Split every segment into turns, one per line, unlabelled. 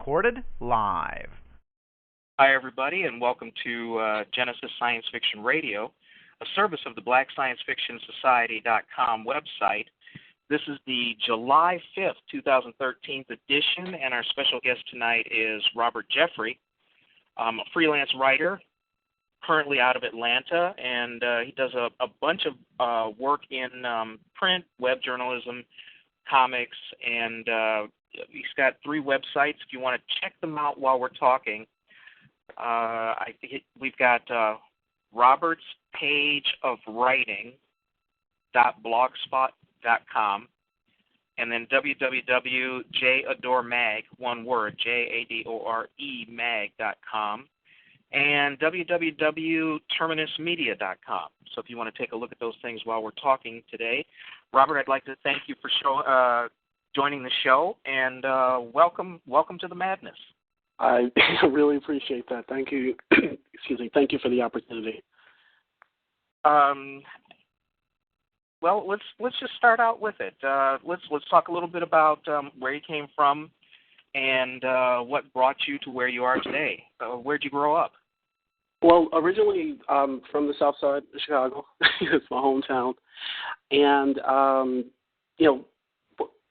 recorded live.
Hi, everybody, and welcome to Genesis Science Fiction Radio, a service of the BlackScienceFictionSociety.com website. This is the July 5th, 2013 edition, and our special guest tonight is Robert Jeffrey, a freelance writer, currently out of Atlanta, and he does a bunch of work in print, web journalism, comics, and he's got 3 websites. If you want to check them out while we're talking, we've got Robert's Page of Writing.blogspot.com, and then www.jadoremag, one word, Jadore mag.com, and www.terminusmedia.com. So if you want to take a look at those things while we're talking today, Robert, I'd like to thank you for joining the show, and welcome to the madness.
I really appreciate that. Thank you. Excuse me. Thank you for the opportunity.
Well, let's just start out with it. Let's talk a little bit about where you came from and what brought you to where you are today. Where'd you grow up?
Well, originally from the south side of Chicago. It's my hometown. And,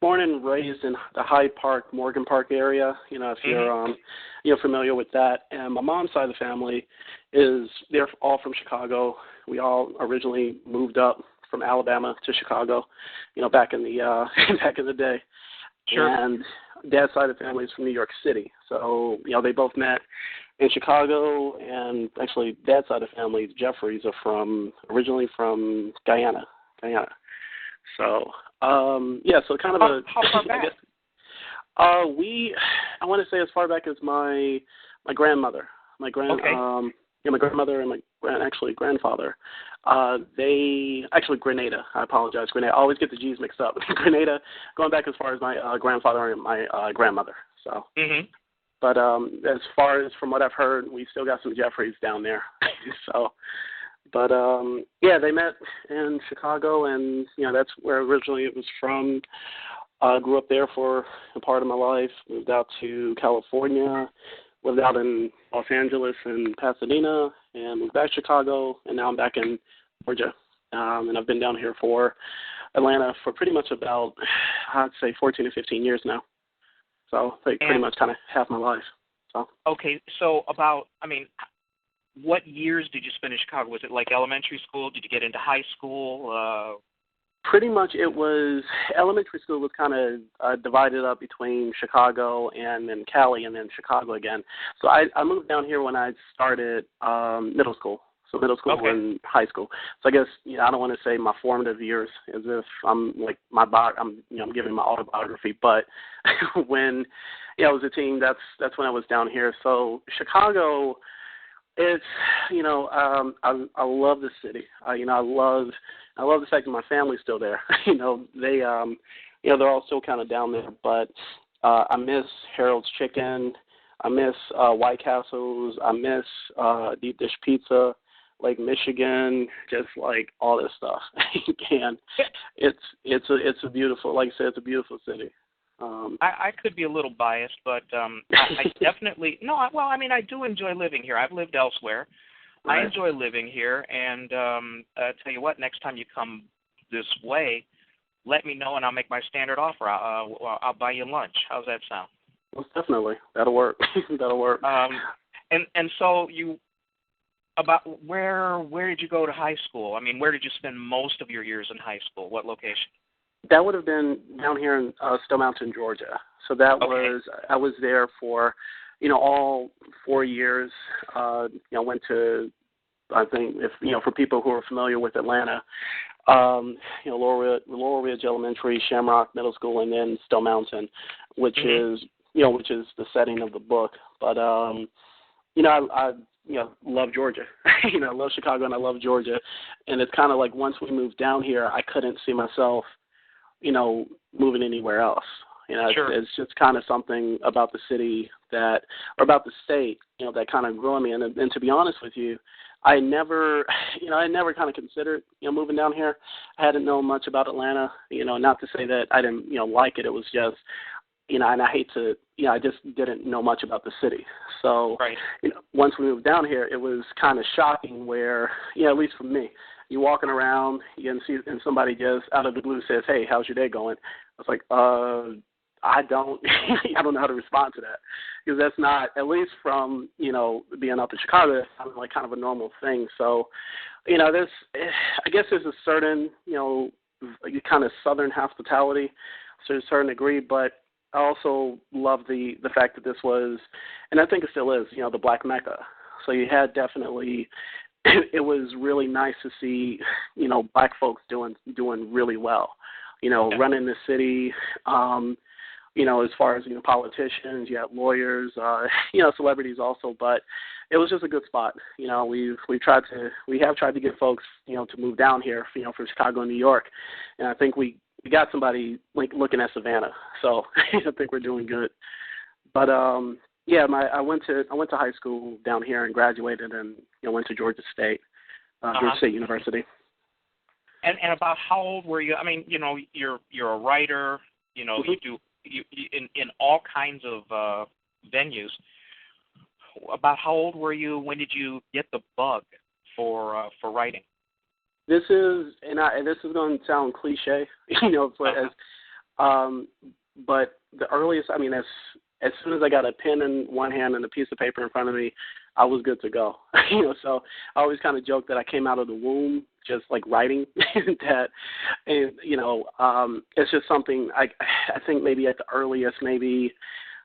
born and raised in the Hyde Park, Morgan Park area, if you're familiar with that. And my mom's side of the family they're all from Chicago. We all originally moved up from Alabama to Chicago, back in the back in the day.
Sure. And
dad's side of the family is from New York City. So, they both met in Chicago, and actually dad's side of the family, the Jeffreys, are originally from Guyana. So, so kind of
how far back?
I want to say as far back as my grandmother, my grandmother and my grandfather. Grenada. I apologize, Grenada. I always get the G's mixed up. Grenada, going back as far as my grandfather and my grandmother. So, but as far as from what I've heard, we still got some Jeffreys down there. So. But, they met in Chicago, and, that's where originally it was from. I grew up there for a part of my life, moved out to California, lived out in Los Angeles and Pasadena, and moved back to Chicago, and now I'm back in Georgia. And I've been down here for Atlanta for pretty much about, I'd say, 14 or 15 years now. So, pretty much kind of half my life. So.
Okay, so what years did you spend in Chicago? Was it like elementary school? Did you get into high school?
Pretty much it was, elementary school was kind of divided up between Chicago and then Cali and then Chicago again. So I moved down here when I started middle school. So middle school and high school. So I guess, I don't want to say my formative years as if I'm like I'm giving my autobiography, but when I was a teen, that's when I was down here. So Chicago, it's, I love the city. I love the fact that my family's still there. They're all still kind of down there. But I miss Harold's Chicken. I miss White Castles. I miss deep dish pizza, Lake Michigan, just like all this stuff. And it's a beautiful, like I said, it's a beautiful city.
I could be a little biased, but I definitely I do enjoy living here. I've lived elsewhere. Right. I enjoy living here, and tell you what, next time you come this way, let me know, and I'll make my standard offer. I'll buy you lunch. How's that sound?
Well, definitely. That'll work. That'll work.
And so where did you go to high school? Where did you spend most of your years in high school? What location?
That would have been down here in Stone Mountain, Georgia. So I was there for, all 4 years. Went to, I think, for people who are familiar with Atlanta, Laurel Ridge Elementary, Shamrock Middle School, and then Stone Mountain, which is the setting of the book. But, I love Georgia. I love Chicago and I love Georgia. And it's kind of like once we moved down here, I couldn't see myself moving anywhere else.
Sure.
It's just kind of something about the city or about the state, that kind of grew on me. And to be honest with you, I never kind of considered, moving down here. I hadn't known much about Atlanta, not to say that I didn't, like it. It was just, and I hate to, I just didn't know much about the city. So,
right.
Once we moved down here, it was kind of shocking where, at least for me, you're walking around and somebody just out of the blue says, "Hey, how's your day going?" I was like, I don't, I don't know how to respond to that, because that's not, at least from, being up in Chicago, that's kind of like kind of a normal thing. So, this, I guess there's a certain, kind of Southern hospitality to a certain degree, but I also love the fact that this was, and I think it still is, the Black Mecca. So you had definitely, it was really nice to see, Black folks doing really well, running the city. As far as, politicians, you have lawyers, celebrities also, but it was just a good spot. We have tried to get folks, to move down here, from Chicago and New York, and I think we got somebody looking at Savannah, so I think we're doing good. But I went to high school down here and graduated, and went to Georgia State, Georgia State University.
And about how old were you? I mean, you're a writer.
Mm-hmm.
You do. You in all kinds of venues. About how old were you? When did you get the bug for writing?
This is, and this is going to sound cliche, but the earliest, I mean, as soon as I got a pen in one hand and a piece of paper in front of me, I was good to go. So I always kind of joke that I came out of the womb just like writing that, and it's just something I think maybe at the earliest, maybe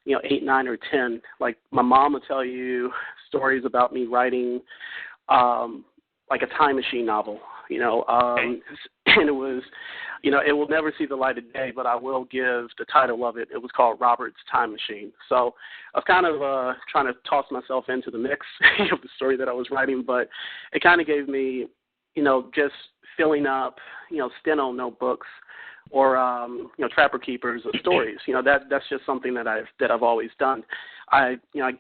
8, 9, or 10. Like my mom would tell you stories about me writing like a time machine novel, and it was, it will never see the light of day, but I will give the title of it. It was called Robert's Time Machine. So I was kind of trying to toss myself into the mix of the story that I was writing, but it kind of gave me, just filling up, steno notebooks or, trapper keepers of stories. That's just something that I've always done. I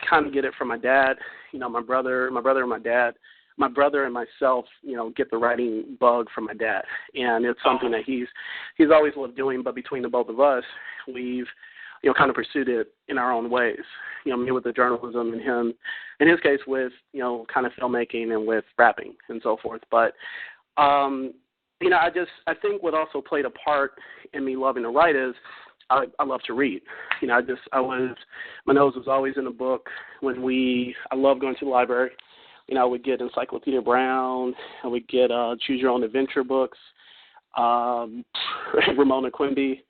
kind of get it from my dad, my brother and my dad. My brother and myself, get the writing bug from my dad, and it's something that he's always loved doing. But between the both of us, we've, kind of pursued it in our own ways. Me with the journalism, and him, in his case, with kind of filmmaking and with rapping and so forth. But I think what also played a part in me loving to write is I love to read. My nose was always in a book. I love going to the library. I would get Encyclopedia Brown. I would get Choose Your Own Adventure books, Ramona Quimby,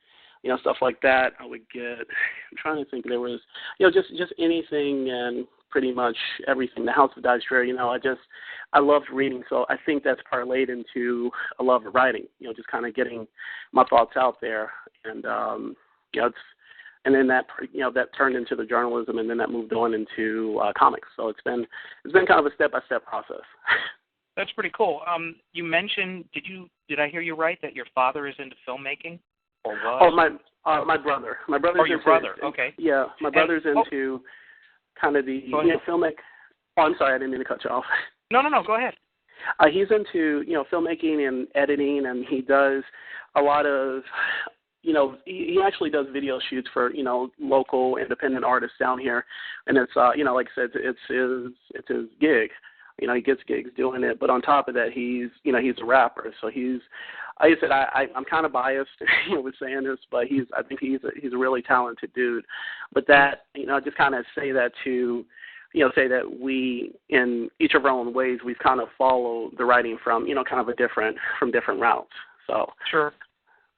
stuff like that. I would get. I'm trying to think. There was, just anything and pretty much everything. The House of Dystress. I loved reading, so I think that's parlayed into a love of writing. Just kind of getting my thoughts out there, and and then that turned into the journalism, and then that moved on into comics. So it's been kind of a step-by-step process.
That's pretty cool. You mentioned, did I hear you right, that your father is into filmmaking, or was?
Oh, my brother. My brother's
your
into,
brother. Okay.
Yeah, my brother's into kind of the filmmaking. Oh, I'm sorry, I didn't mean to cut you off.
No, go ahead.
He's into filmmaking and editing, and he does a lot of. He actually does video shoots for, local independent artists down here. And it's, like I said, it's his gig. He gets gigs doing it. But on top of that, he's a rapper. So like I said, I'm kind of biased, with saying this, but I think he's a really talented dude. But that, I just kind of say that to, say that we, in each of our own ways, we've kind of followed the writing from, kind of from different routes. So. Sure.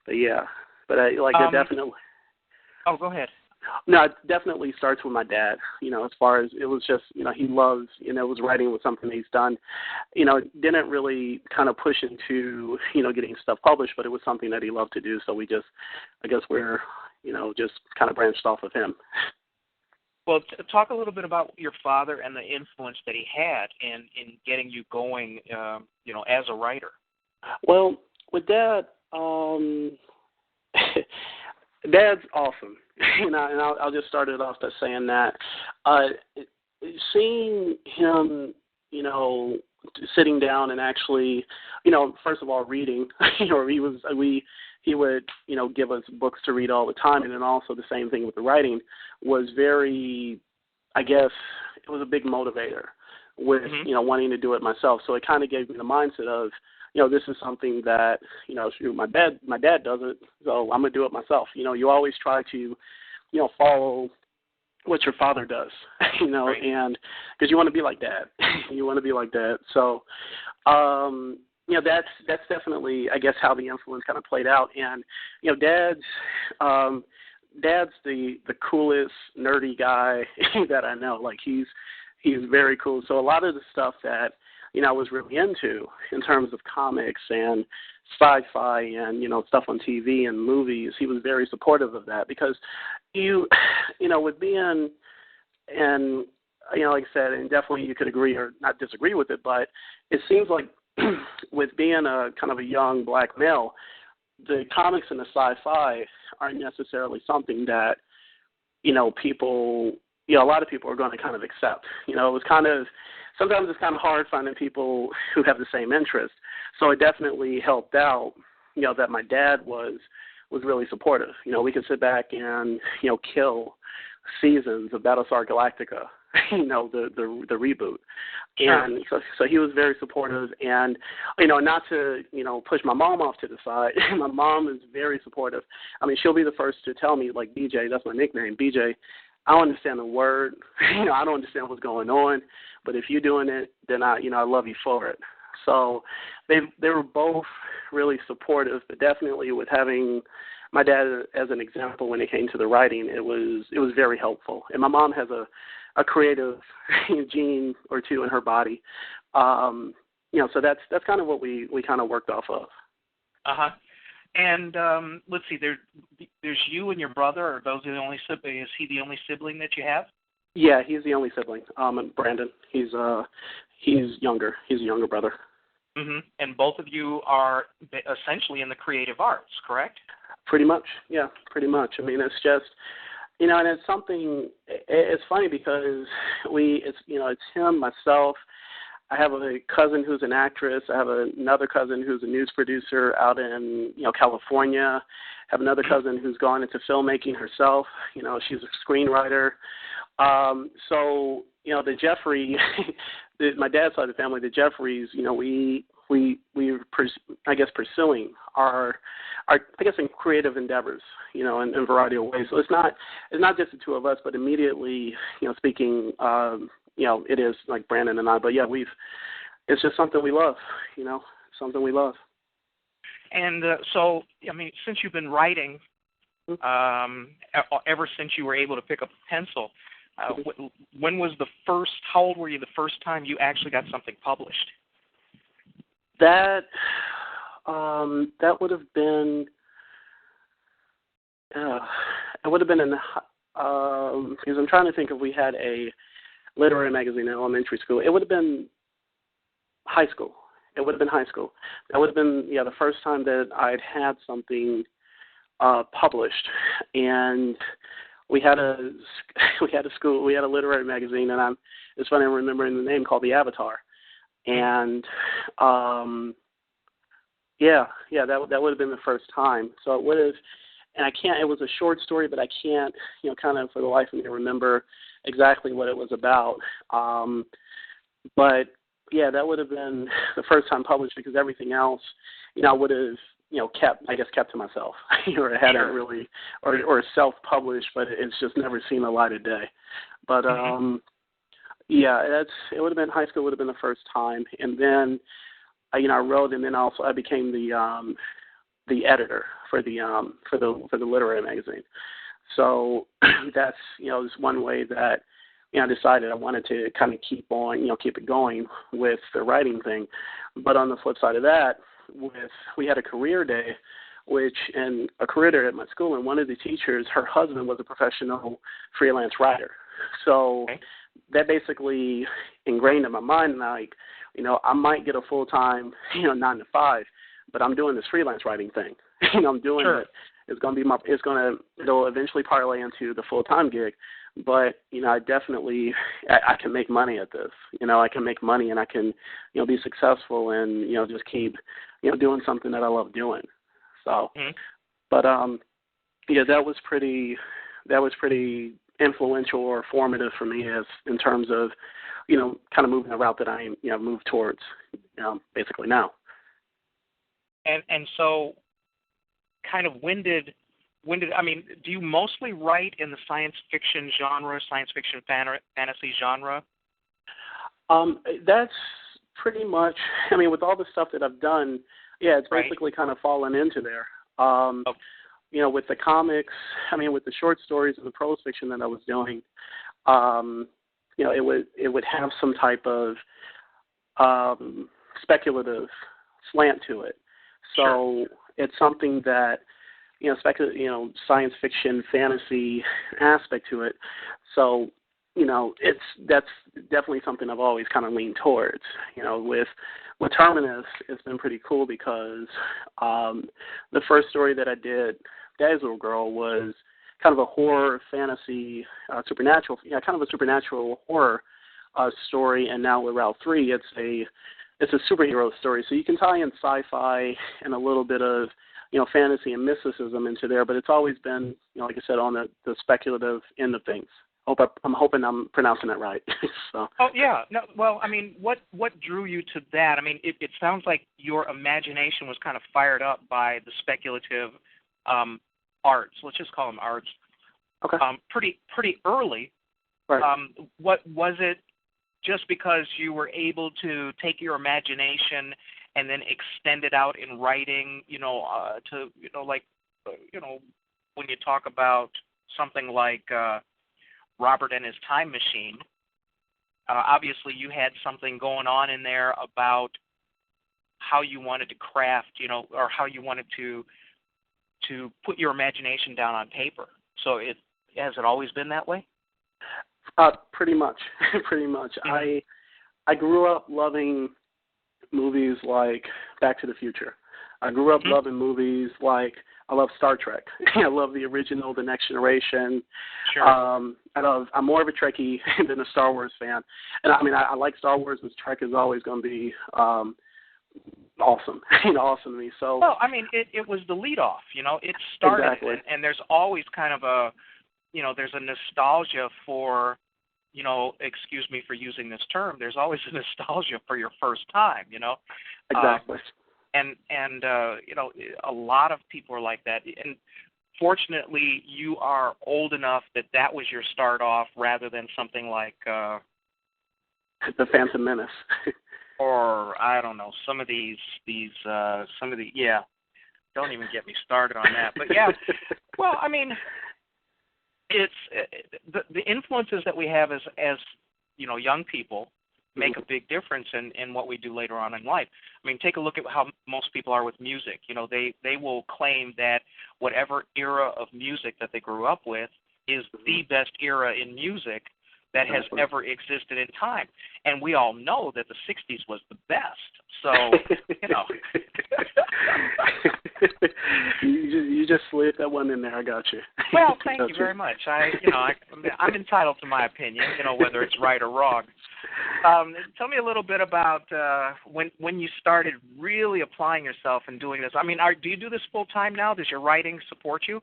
But yeah. But it definitely.
Oh, go ahead.
No, it definitely starts with my dad. As far as it was just, he loves, was writing was something he's done. Didn't really kind of push into, getting stuff published, but it was something that he loved to do. So we just, I guess we're, just kind of branched off of him.
Well, talk a little bit about your father and the influence that he had in getting you going, as a writer.
Well, with Dad, Dad's awesome, and I'll just start it off by saying that seeing him, sitting down and actually, first of all, reading, he would, give us books to read all the time. And then also the same thing with the writing was very, I guess, it was a big motivator with, wanting to do it myself. So it kind of gave me the mindset of, this is something that, shoot, my dad does it, so I'm going to do it myself. You always try to, follow what your father does,
right.
and because you want to be like dad. You want to be like dad. So, that's definitely, I guess, how the influence kind of played out. And, dad's the coolest, nerdy guy that I know. Like, he's very cool. So a lot of the stuff that, I was really into in terms of comics and sci-fi and, stuff on TV and movies, he was very supportive of that because with being, and, like I said, and definitely you could agree or not disagree with it, but it seems like with being a kind of a young black male, the comics and the sci-fi aren't necessarily something that, people, a lot of people are going to kind of accept. It was kind of, sometimes it's kind of hard finding people who have the same interest. So it definitely helped out, that my dad was really supportive. We could sit back and, kill seasons of Battlestar Galactica, the reboot. And so he was very supportive. And, not to, push my mom off to the side, my mom is very supportive. I mean, she'll be the first to tell me, like, BJ, that's my nickname, BJ, I don't understand the word. I don't understand what's going on. But if you're doing it, then I love you for it. So they were both really supportive, but definitely with having my dad as an example when it came to the writing, it was very helpful. And my mom has a creative gene or two in her body. So that's kind of what we kind of worked off of.
Uh-huh. And let's see, there's you and your brother. Are those the only sibling? Is he the only sibling that you have?
Yeah, he's the only sibling. Brandon, he's younger. He's a younger brother.
Mm-hmm. And both of you are essentially in the creative arts, correct?
Pretty much, yeah, pretty much. I mean, it's just, and it's something. It's funny because it's him, myself. I have a cousin who's an actress. I have another cousin who's a news producer out in, California. I have another cousin who's gone into filmmaking herself. She's a screenwriter. So, the Jeffrey, my dad's side of the family, the Jeffreys, we I guess, pursuing our I guess, in creative endeavors, in a variety of ways. So it's not just the two of us, but immediately, speaking, it is like Brandon and I. But yeah, it's just something we love, something we love.
And so, I mean, since you've been writing, ever since you were able to pick up a pencil, when was how old were you the first time you actually got something published?
That would have been, it would have been in, because I'm trying to think if we had a literary magazine in elementary school. It would have been high school. It would have been high school. That would have been, the first time that I'd had something published. And we had a literary magazine, and it's funny, I'm remembering the name, called The Avatar. And that would have been the first time. So it would have, and it was a short story, but I can't, kind of for the life of me remember exactly what it was about. But yeah, that would have been the first time published, because everything else, I would have, kept to myself, or hadn't really, or self-published, but it's just never seen the light of day. But it would have been high school. Would have been the first time, and then I wrote, and then also I became the editor for the literary magazine. So that's is one way that I decided I wanted to kind of keep it going with the writing thing. But on the flip side of that, we had a career day, a career day at my school, and one of the teachers, her husband was a professional freelance writer. So that basically ingrained in my mind, like, I might get a full-time, 9 to 5, but I'm doing this freelance writing thing. I'm doing it. It'll eventually parlay into the full-time gig. But, I can make money at this. I can make money, and I can, be successful and, just keep, doing something that I love doing. So,
Mm-hmm.
but yeah, that was pretty influential or formative for me as in terms of, kind of moving the route that I moved towards, basically now.
And so, kind of when did I mean, do you mostly write in the science fiction genre, science fiction fantasy genre?
That's pretty much. I mean, with all the stuff that I've done, yeah, it's basically kind of fallen into there.
Oh.
With the comics, I mean, with the short stories and the prose fiction that I was doing, it would have some type of speculative slant to it. So
Sure.
It's something that science fiction, fantasy aspect to it. So that's definitely something I've always kind of leaned towards. With Terminus, it's been pretty cool because the first story that I did, Daddy's Little Girl, was kind of a horror, fantasy, supernatural, kind of a supernatural horror story. And now with Route 3, it's a superhero story. So you can tie in sci-fi and a little bit of fantasy and mysticism into there, but it's always been, like I said, on the speculative end of things. I'm hoping I'm pronouncing that right. So.
Oh yeah, no. Well, I mean, what drew you to that? I mean, it sounds like your imagination was kind of fired up by the speculative arts. Let's just call them arts.
Okay.
Pretty early.
Right.
What was it? Just because you were able to take your imagination and then extend it out in writing, when you talk about something like Robert and his Time Machine, obviously you had something going on in there about how you wanted to craft, or how you wanted to put your imagination down on paper. So has it always been that way?
Pretty much. Pretty much.
Mm-hmm.
I grew up loving movies like Back to the Future. I grew up loving movies like, I love Star Trek. I love the original, The Next Generation.
Sure.
I'm more of a Trekkie than a Star Wars fan. And I mean, I like Star Wars, but Trek is always going to be awesome. Awesome to me. So.
Well, I mean, it was the lead off. It started,
exactly.
and there's always kind of a, there's a nostalgia for, excuse me for using this term, there's always a nostalgia for your first time,
Exactly.
And a lot of people are like that. And fortunately, you are old enough that was your start off rather than something like
The Phantom Menace.
or, I don't know, some of the, yeah, don't even get me started on that. But yeah, well, I mean, it's the influences that we have as young people make a big difference in what we do later on in life. I mean, take a look at how most people are with music. They will claim that whatever era of music that they grew up with is the best era in music that has ever existed in time. And we all know that the 60s was the best. So,
You just slid that one in there. I got you.
Well, thank you very much. I'm entitled to my opinion, whether it's right or wrong. Tell me a little bit about when you started really applying yourself and doing this. I mean, do you do this full time now? Does your writing support you?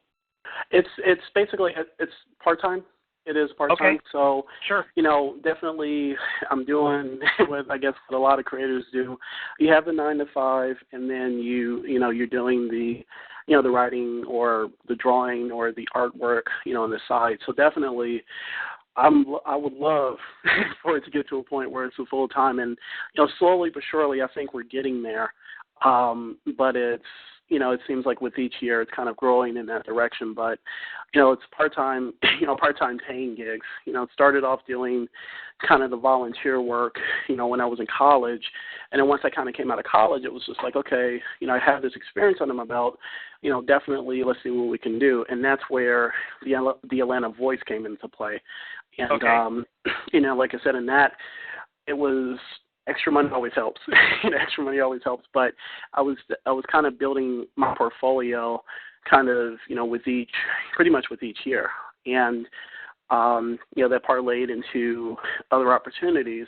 It's basically it's part time. It is part time.
Okay.
So
sure.
Definitely I'm doing what I guess what a lot of creators do. You have the 9 to 5, and then you're doing the the writing or the drawing or the artwork on the side. So definitely I would love for it to get to a point where it's a full time, and slowly but surely I think we're getting there. But it's it seems like with each year it's kind of growing in that direction. But it's part-time part-time paying gigs. It started off doing kind of the volunteer work when I was in college, and then once I kind of came out of college, it was just like, okay, I have this experience under my belt, definitely let's see what we can do. And that's where the Atlanta Voice came into play. And
okay.
Like I said, in that it was extra money always helps. Extra money always helps. But I was kind of building my portfolio, kind of pretty much with each year, and that parlayed into other opportunities,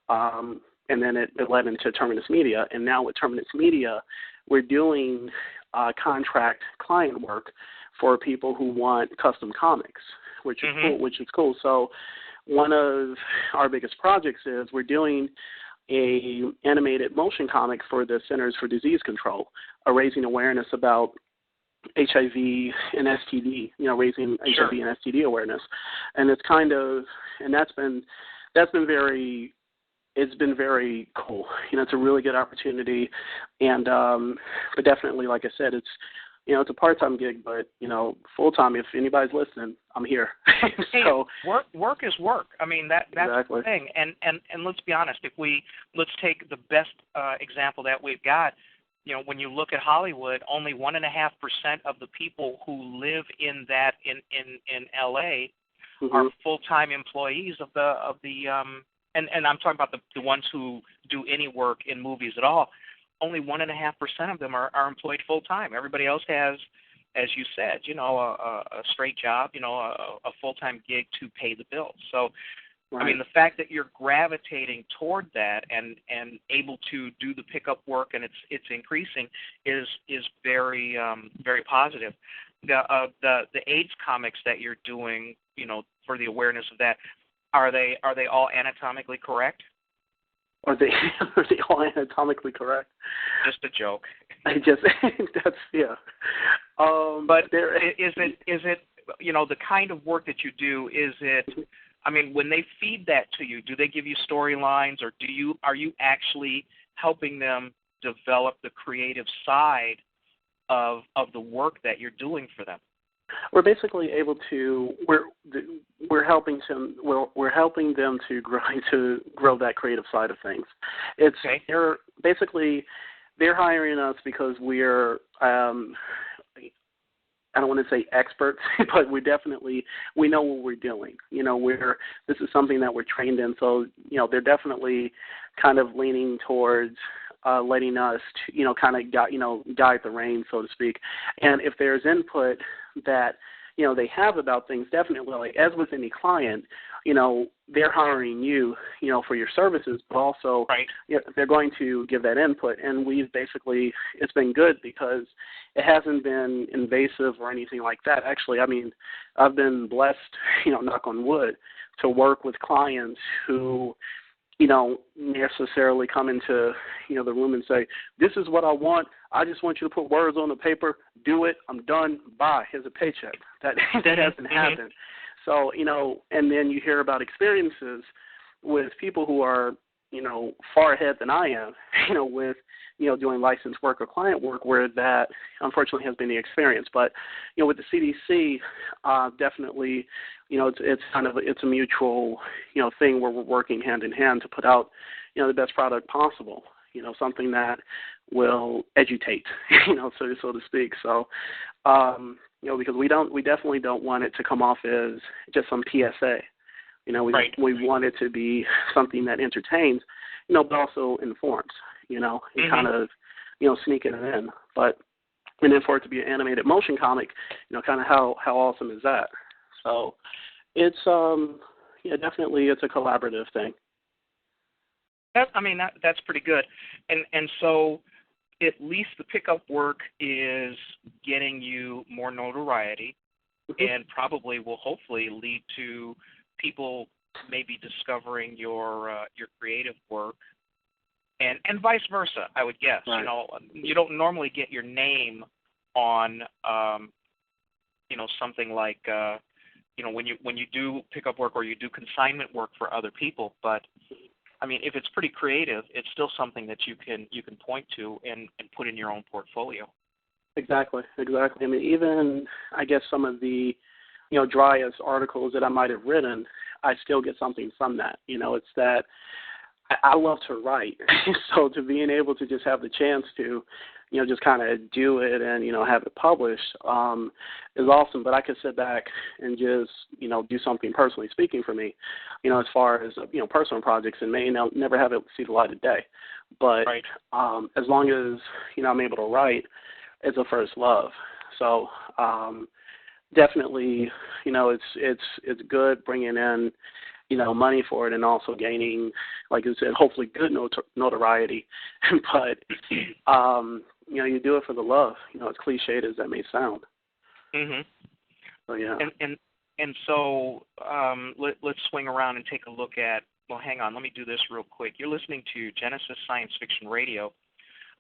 and then it led into Terminus Media. And now with Terminus Media, we're doing contract client work for people who want custom comics, which is cool. So one of our biggest projects is we're doing a animated motion comic for the Centers for Disease Control, raising awareness about HIV and STD, raising HIV and STD awareness. And it's it's been very cool. It's a really good opportunity. And, but definitely, like I said, it's a part-time gig, but, full-time, if anybody's listening, I'm here. So
work is work. I mean, that's
exactly
the thing. And let's be honest, let's take the best example that we've got. When you look at Hollywood, only 1.5% of the people who live in LA are full-time employees of the and I'm talking about the ones who do any work in movies at all. Only 1.5% of them are employed full-time. Everybody else has, as you said, a straight job, a full-time gig to pay the bills. So, right. I mean, the fact that you're gravitating toward that and able to do the pickup work and it's increasing is very very positive. The AIDS comics that you're doing, for the awareness of that, are they all anatomically correct?
Are they all anatomically correct?
Just a joke.
That's yeah.
But is it the kind of work that you do? Is it? I mean, when they feed that to you, do they give you storylines, or are you actually helping them develop the creative side of the work that you're doing for them?
We're basically able to we're helping them to grow that creative side of things. It's
okay.
They're hiring us because we're I don't want to say experts, but we know what we're doing. This is something that we're trained in, so they're definitely kind of leaning towards letting us kind of guide the reins, so to speak. And if there's input that they have about things, definitely, like as with any client, they're hiring you for your services, but also
right.
They're going to give that input. And it's been good because it hasn't been invasive or anything like that. Actually, I mean, I've been blessed, knock on wood, to work with clients who necessarily come into, the room and say, this is what I want. I just want you to put words on the paper. Do it. I'm done. Bye. Here's a paycheck. That hasn't happened. So, and then you hear about experiences with people who are, far ahead than I am, with, doing licensed work or client work where that unfortunately has been the experience. But, with the CDC, definitely, it's a mutual, thing where we're working hand in hand to put out, the best product possible, something that will educate, so to speak. So, because we definitely don't want it to come off as just some PSA.
Right.
We want it to be something that entertains, but also informs, and kind of, sneaking it in. And then for it to be an animated motion comic, kind of how awesome is that? So it's, definitely it's a collaborative thing.
That's pretty good. And so at least the pickup work is getting you more notoriety and probably will hopefully lead to people maybe discovering your creative work and vice versa, I would guess.
Right.
You don't normally get your name on something like when you do pickup work or you do consignment work for other people, but I mean, if it's pretty creative, it's still something that you can point to and put in your own portfolio.
Exactly. I mean, even I guess some of the driest articles that I might have written, I still get something from that. It's that I love to write, so to being able to just have the chance to, just kind of do it and have it published is awesome. But I could sit back and just do something personally speaking for me, as far as personal projects, and may never have it see the light of day. But
right.
As long as I'm able to write, it's a first love. So definitely, it's good bringing in money for it and also gaining, like I said, hopefully good notoriety. But you do it for the love, as cliched as that may sound.
Mhm.
So, yeah.
And so let's swing around and take a look at, well, hang on, let me do this real quick. You're listening to Genesis Science Fiction Radio,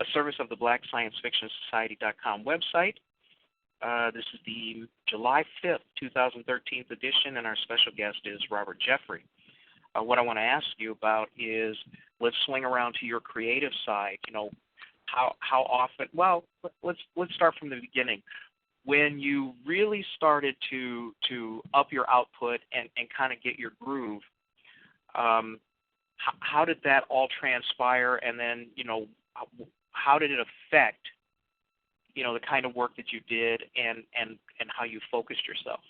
a service of the BlackScienceFictionSociety.com website. This is the July 5th, 2013 edition, and our special guest is Robert Jeffrey. What I want to ask you about is, let's swing around to your creative side. How often? Well, let's start from the beginning. When you really started to up your output and kind of get your groove, how did that all transpire? And then, how did it affect, the kind of work that you did and how you focused yourself?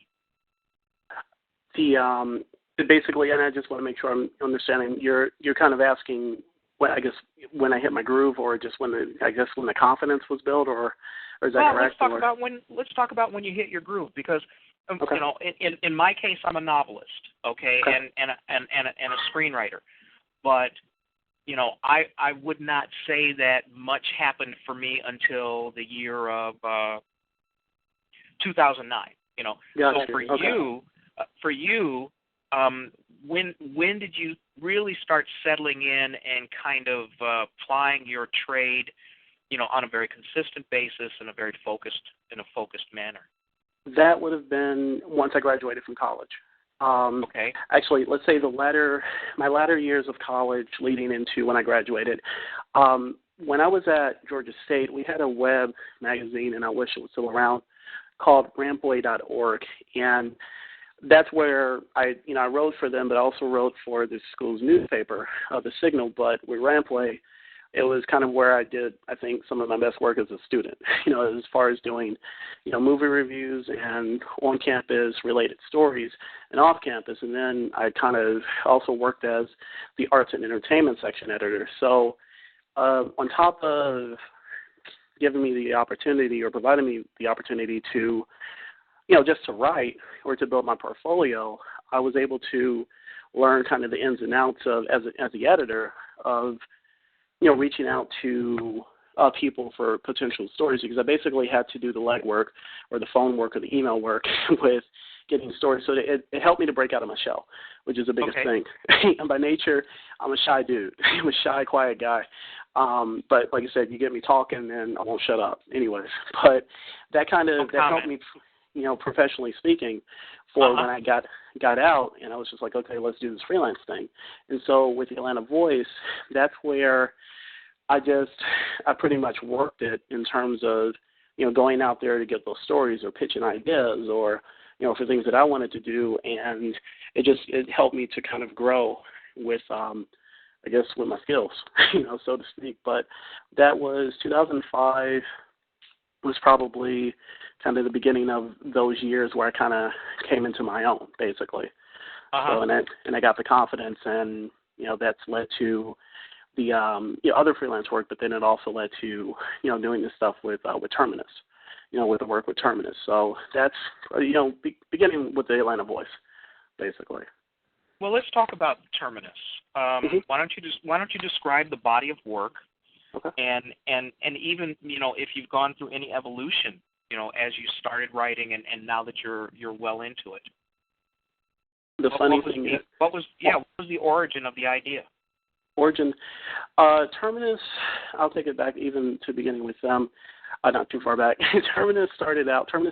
Basically, and I just want to make sure I'm understanding, you're kind of asking, when I hit my groove, or just when the confidence was built, or is that correct?
Let's talk about when you hit your groove, because in my case, I'm a novelist, okay. And a screenwriter, but I would not say that much happened for me until the year of 2009.
Gotcha.
So for you, when did you really start settling in and kind of plying your trade, on a very consistent basis in a very focused manner?
That would have been once I graduated from college.
Okay.
Actually, let's say my latter years of college leading into when I graduated. When I was at Georgia State, we had a web magazine, and I wish it was still around, called Ramboy.org, and that's where I wrote for them, but I also wrote for the school's newspaper, The Signal. But with Ramboy, it was kind of where I did, I think, some of my best work as a student, as far as doing, movie reviews and on-campus related stories and off-campus. And then I kind of also worked as the arts and entertainment section editor. So on top of giving me the opportunity, or providing me the opportunity to, just to write or to build my portfolio, I was able to learn kind of the ins and outs of, as the editor, of reaching out to people for potential stories, because I basically had to do the legwork, or the phone work, or the email work with getting stories. So it helped me to break out of my shell, which is the biggest thing. And by nature, I'm a shy dude. I'm a shy, quiet guy. But like I said, you get me talking, and I won't shut up anyways. But that helped me, professionally speaking, for when I got out, and I was just like, okay, let's do this freelance thing. And so with the Atlanta Voice, that's where I pretty much worked it in terms of, going out there to get those stories, or pitching ideas, or, for things that I wanted to do. And it helped me to kind of grow with, with my skills, so to speak. But that was 2005 was probably kind of the beginning of those years where I kind of came into my own, basically. So, and I got the confidence, and, that's led to the other freelance work, but then it also led to, doing this stuff with Terminus, with the work with Terminus. So that's, beginning with the Atlanta Voice, basically.
Well, let's talk about Terminus. Why don't you describe the body of work, and even, if you've gone through any evolution, as you started writing and now that you're well into it. What was the origin of the idea?
Terminus, I'll take it back even to beginning with them, not too far back. Terminus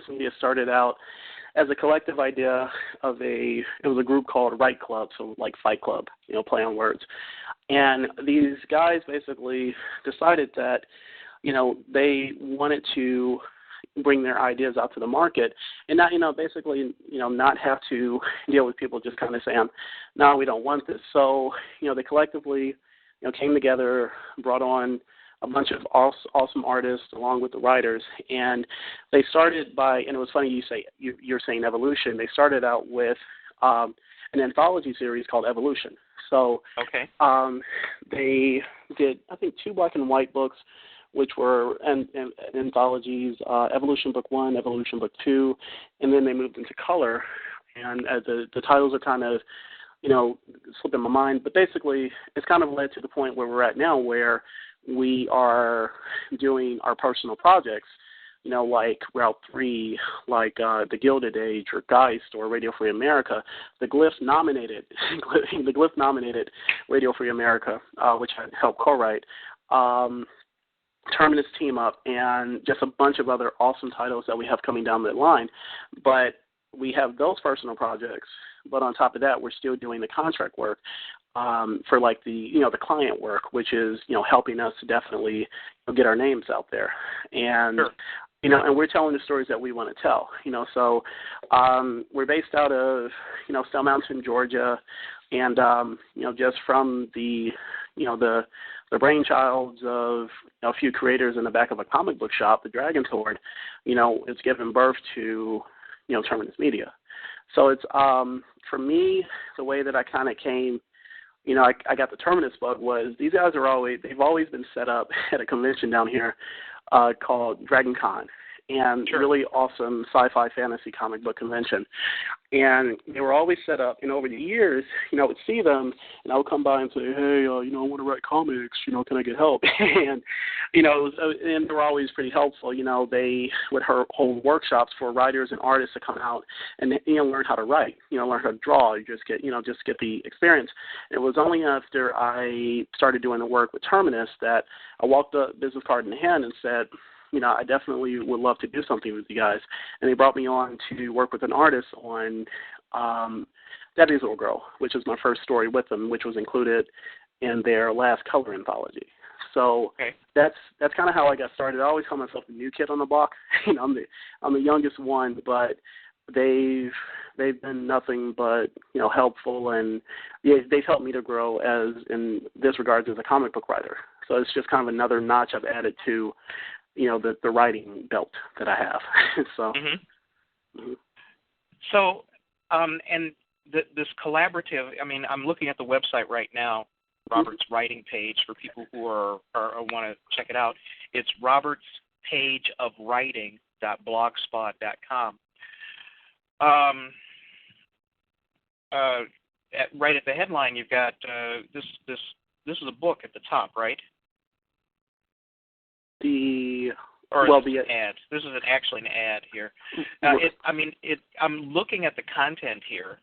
Media started out as a collective idea of it was a group called Write Club, so like Fight Club, play on words. And these guys basically decided that, they wanted to bring their ideas out to the market, and not, not have to deal with people just kind of saying, no, we don't want this. So, they collectively, came together, brought on a bunch of awesome artists along with the writers, and they started by, and it was funny you're saying evolution. They started out with an anthology series called Evolution. So they did, I think, 2 black and white books, which were anthologies, Evolution Book 1, Evolution Book 2, and then they moved into color. And the titles are kind of, slipping my mind, but basically it's kind of led to the point where we're at now, where we are doing our personal projects, like Route 3, like The Gilded Age or Geist or Radio Free America, the Glyph nominated Radio Free America, which I helped co-write, Terminus Team Up, and just a bunch of other awesome titles that we have coming down the line. But we have those personal projects, but on top of that, we're still doing the contract work for like the client work, which is helping us to definitely get our names out there, and
Sure.
And we're telling the stories that we want to tell. So we're based out of Stone Mountain, Georgia, and just from the brainchilds of a few creators in the back of a comic book shop, the Dragon's Horde, it's given birth to Terminus Media. So it's for me, the way that I kind of came, I got the Terminus bug was these guys they've always been set up at a convention down here called Dragon Con, and
Sure.
really awesome sci-fi fantasy comic book convention. And they were always set up, and over the years, I would see them, and I would come by and say, hey, I want to write comics, can I get help? And, and they were always pretty helpful. They would hold workshops for writers and artists to come out and, learn how to write, learn how to draw, just get the experience. It was only after I started doing the work with Terminus that I walked the business card in hand and said, I definitely would love to do something with you guys. And they brought me on to work with an artist on Debbie's Little Girl, which is my first story with them, which was included in their last color anthology. So
Okay.
that's kind of how I got started. I always call myself the new kid on the block. I'm the youngest one, but they've been nothing but helpful, and they've helped me to grow as in this regards as a comic book writer. So it's just kind of another notch I've added to the writing belt that I have. So,
So, and this collaborative. I mean, I'm looking at the website right now, Robert's writing page for people who are want to check it out. It's robertspageofwriting.blogspot.com. Right at the headline, you've got this is a book at the top, right? An ad. This is actually an ad here. I'm looking at the content here,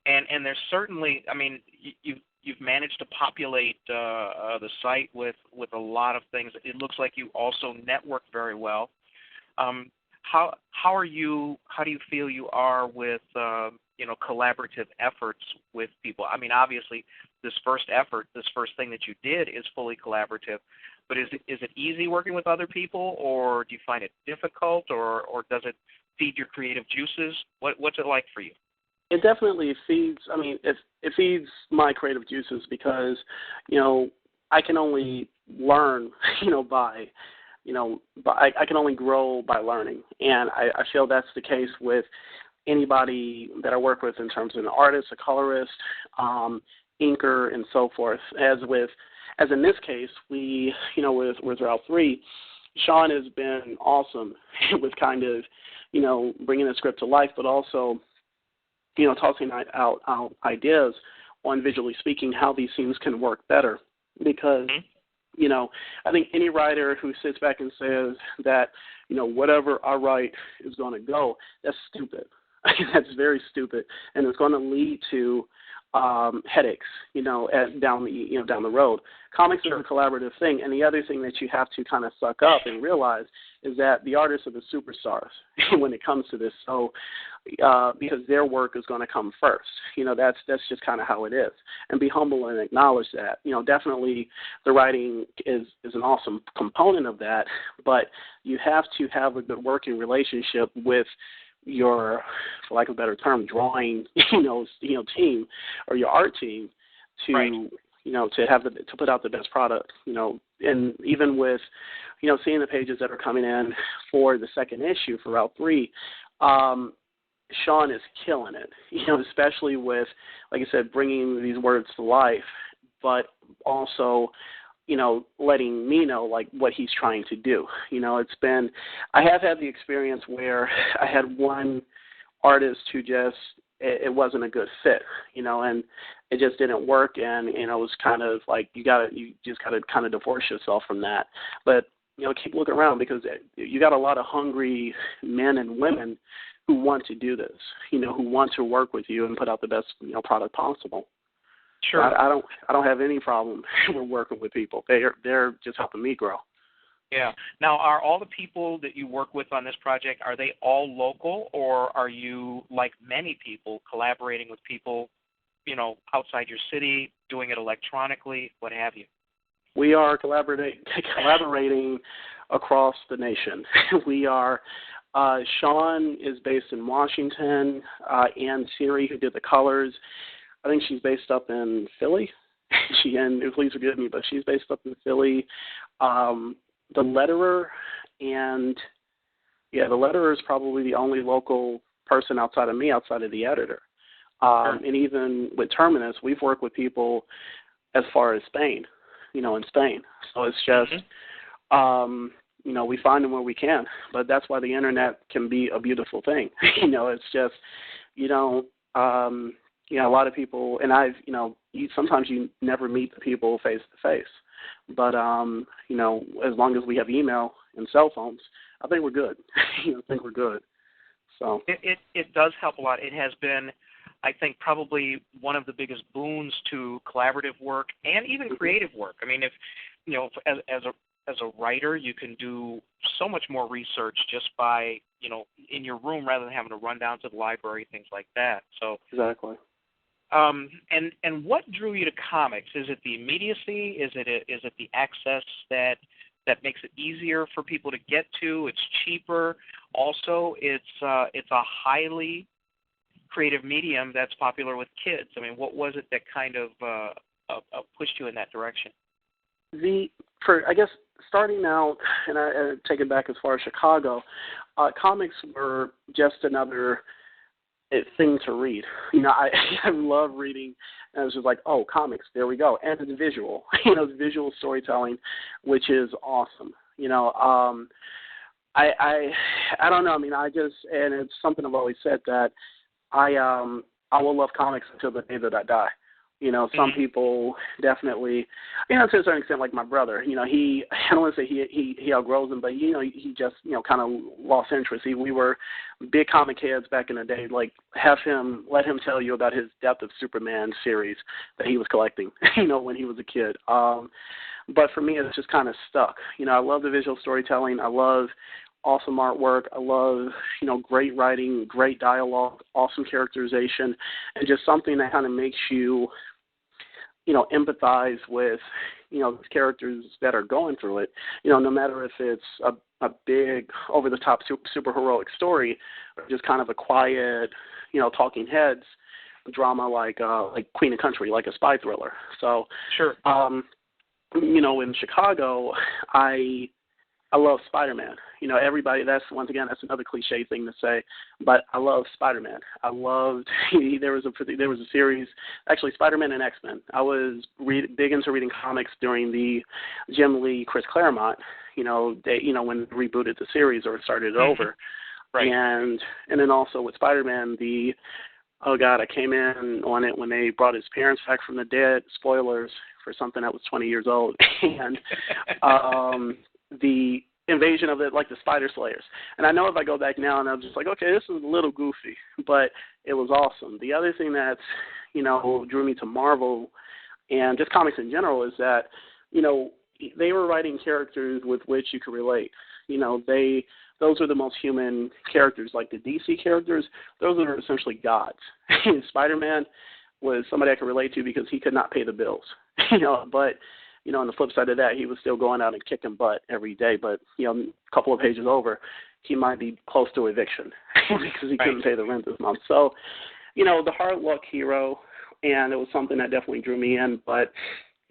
and there's certainly. I mean, you've managed to populate the site with a lot of things. It looks like you also network very well. How do you feel you are with collaborative efforts with people? I mean, obviously, this first thing that you did is fully collaborative. But is it easy working with other people, or do you find it difficult, or does it feed your creative juices? What's it like for you?
It definitely feeds. I mean, it feeds my creative juices because I can only learn by I can only grow by learning, and I feel that's the case with anybody that I work with in terms of an artist, a colorist, inker, and so forth. As in this case, we, with Route 3, Sean has been awesome with kind of, bringing the script to life, but also, tossing out ideas on visually speaking how these scenes can work better. Because, I think any writer who sits back and says that, whatever I write is going to go, that's stupid. That's very stupid, and it's going to lead to headaches, down the road. Comics is a collaborative thing, and the other thing that you have to kind of suck up and realize is that the artists are the superstars when it comes to this. So, because their work is going to come first, that's just kind of how it is, and be humble and acknowledge that. Definitely the writing is an awesome component of that, but you have to have a good working relationship with your, for lack of a better term, drawing, team or your art team to,
right.
To put out the best product, and even with, seeing the pages that are coming in for the second issue for Route 3, Sean is killing it, especially with, like I said, bringing these words to life, but also, letting me know, like, what he's trying to do. I have had the experience where I had one artist who just, it wasn't a good fit, and it just didn't work. And, it was kind of like you just got to kind of divorce yourself from that. But, keep looking around, because you got a lot of hungry men and women who want to do this, who want to work with you and put out the best, product possible.
Sure.
I don't have any problem with working with people. They're just helping me grow.
Yeah. Now, are all the people that you work with on this project, are they all local, or are you, like many people, collaborating with people, outside your city, doing it electronically, what have you?
We are collaborating across the nation. We are. Sean is based in Washington. Ann Siri, who did the colors, I think she's based up in Philly. Please forgive me, but she's based up in Philly. The letterer the letterer is probably the only local person outside of me, outside of the editor.
Sure.
And even with Terminus, we've worked with people as far as Spain, in Spain. So it's just, we find them where we can. But that's why the internet can be a beautiful thing. It's just, a lot of people, and sometimes you never meet the people face to face. But, as long as we have email and cell phones, I think we're good. So
it does help a lot. It has been, I think, probably one of the biggest boons to collaborative work and even creative work. I mean, if as a writer, you can do so much more research just by, in your room, rather than having to run down to the library, things like that. So
exactly.
And what drew you to comics? Is it the immediacy? Is it the access that makes it easier for people to get to? It's cheaper. Also, it's a highly creative medium that's popular with kids. I mean, what was it that kind of pushed you in that direction?
I guess starting out, and I take it back as far as Chicago, comics were just another thing to read. I love reading, and I was just like, oh, comics, there we go. And it's visual, it's visual storytelling, which is awesome. I don't know. I mean, and it's something I've always said, that I will love comics until the day that I die. Some people definitely, to a certain extent, like my brother, I don't want to say he outgrows them, but, he just, kind of lost interest. We were big comic heads back in the day. Like, let him tell you about his Death of Superman series that he was collecting, when he was a kid. But for me, it's just kind of stuck. I love the visual storytelling. I love awesome artwork. I love, great writing, great dialogue, awesome characterization, and just something that kind of makes you, empathize with, the characters that are going through it. No matter if it's a big, over-the-top, super heroic story, or just kind of a quiet, talking heads drama like Queen and Country, like a spy thriller. So,
sure.
In Chicago, I love Spider-Man. Everybody, that's another cliche thing to say, but I love Spider-Man. I loved, there was a series, actually Spider-Man and X-Men. I was big into reading comics during the Jim Lee, Chris Claremont, when they rebooted the series or started it over.
Right.
And then also with Spider-Man, I came in on it when they brought his parents back from the dead, spoilers for something that was 20 years old, and the invasion of the Spider Slayers. And I know if I go back now and I'm just like, okay, this is a little goofy, but it was awesome. The other thing that, drew me to Marvel and just comics in general is that, they were writing characters with which you could relate. Those are the most human characters. Like the DC characters, those are essentially gods. Spider-Man was somebody I could relate to because he could not pay the bills, but on the flip side of that, he was still going out and kicking butt every day. But, a couple of pages over, he might be close to eviction because he couldn't pay the rent this month. So, the hard luck hero, and it was something that definitely drew me in. But,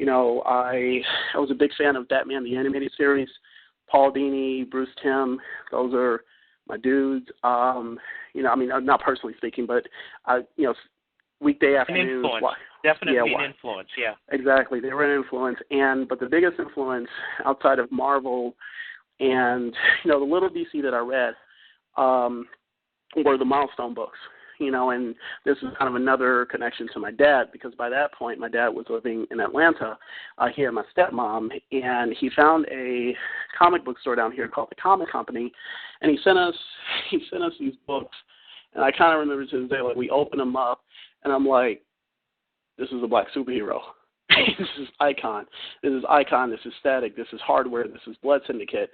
I was a big fan of Batman, the animated series. Paul Dini, Bruce Timm, those are my dudes. Not personally speaking, but, weekday afternoons.
Definitely an influence, yeah. Exactly.
They were an influence. But the biggest influence outside of Marvel and, the little DC that I read were the Milestone books. and this is kind of another connection to my dad, because by that point my dad was living in Atlanta. He had my stepmom, and he found a comic book store down here called the Comic Company, and he sent us these books, and I kind of remember to this day, like, we opened them up, and I'm like, this is a black superhero. This is Icon. This is Icon. This is Static. This is Hardware. This is Blood Syndicate.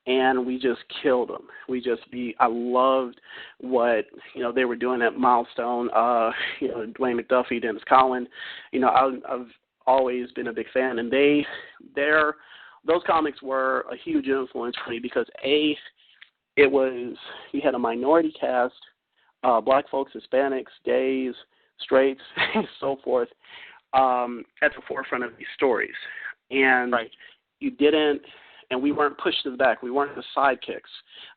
And we just killed them. I loved what, they were doing at Milestone. Dwayne McDuffie, Dennis Cowan. I've always been a big fan. And those comics were a huge influence for me because, you had a minority cast, black folks, Hispanics, gays, straights, and so forth, at the forefront of these stories. And
right.
And we weren't pushed to the back. We weren't the sidekicks.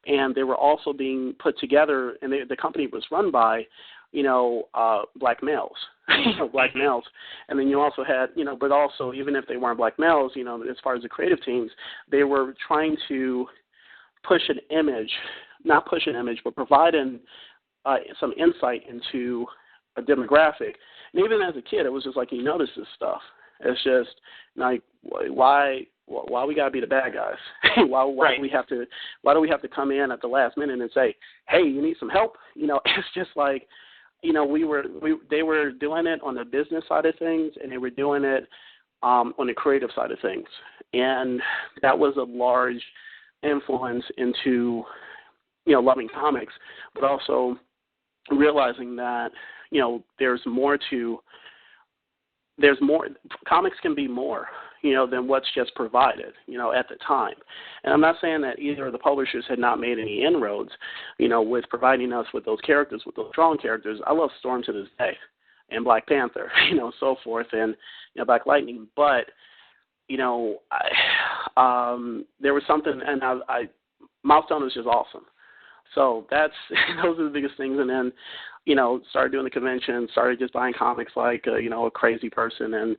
And they were also being put together, and the company was run by, black males, black males. And then you also had, but also even if they weren't black males, as far as the creative teams, they were trying to not push an image, but provide some insight into a demographic. And even as a kid, it was just like, you notice this stuff. It's just like, why we gotta be the bad guys? why
right.
do we have to come in at the last minute and say, hey, you need some help? It's just like, they were doing it on the business side of things, and they were doing it on the creative side of things, and that was a large influence into loving comics, but also realizing that there's more. Comics can be more, than what's just provided, at the time. And I'm not saying that either of the publishers had not made any inroads, with providing us with those characters, with those strong characters. I love Storm to this day, and Black Panther, so forth, and Black Lightning. But there was something, and Milestone was just awesome. So those are the biggest things. And then, started doing the convention, started just buying comics like, a crazy person. And,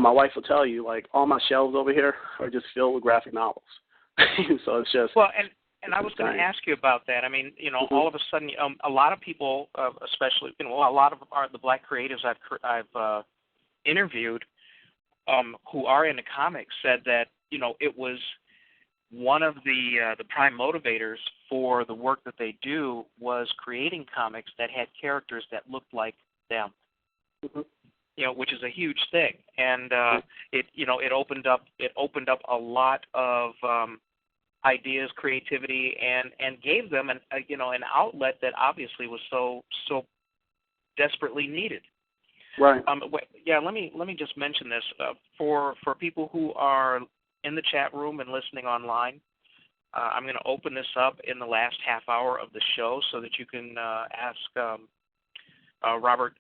my wife will tell you, like, all my shelves over here are just filled with graphic novels. So it's just.
Well, and I was going to ask you about that. I mean,
mm-hmm.
all of a sudden, a lot of people, especially, a lot of the black creatives I've interviewed who are into comics said that, it was one of the prime motivators for the work that they do was creating comics that had characters that looked like them,
mm-hmm.
Which is a huge thing, and it opened up a lot of ideas, creativity, and gave them an outlet that obviously was so desperately needed.
Right.
Let me just mention this for people who are in the chat room and listening online. I'm going to open this up in the last half hour of the show so that you can ask Robert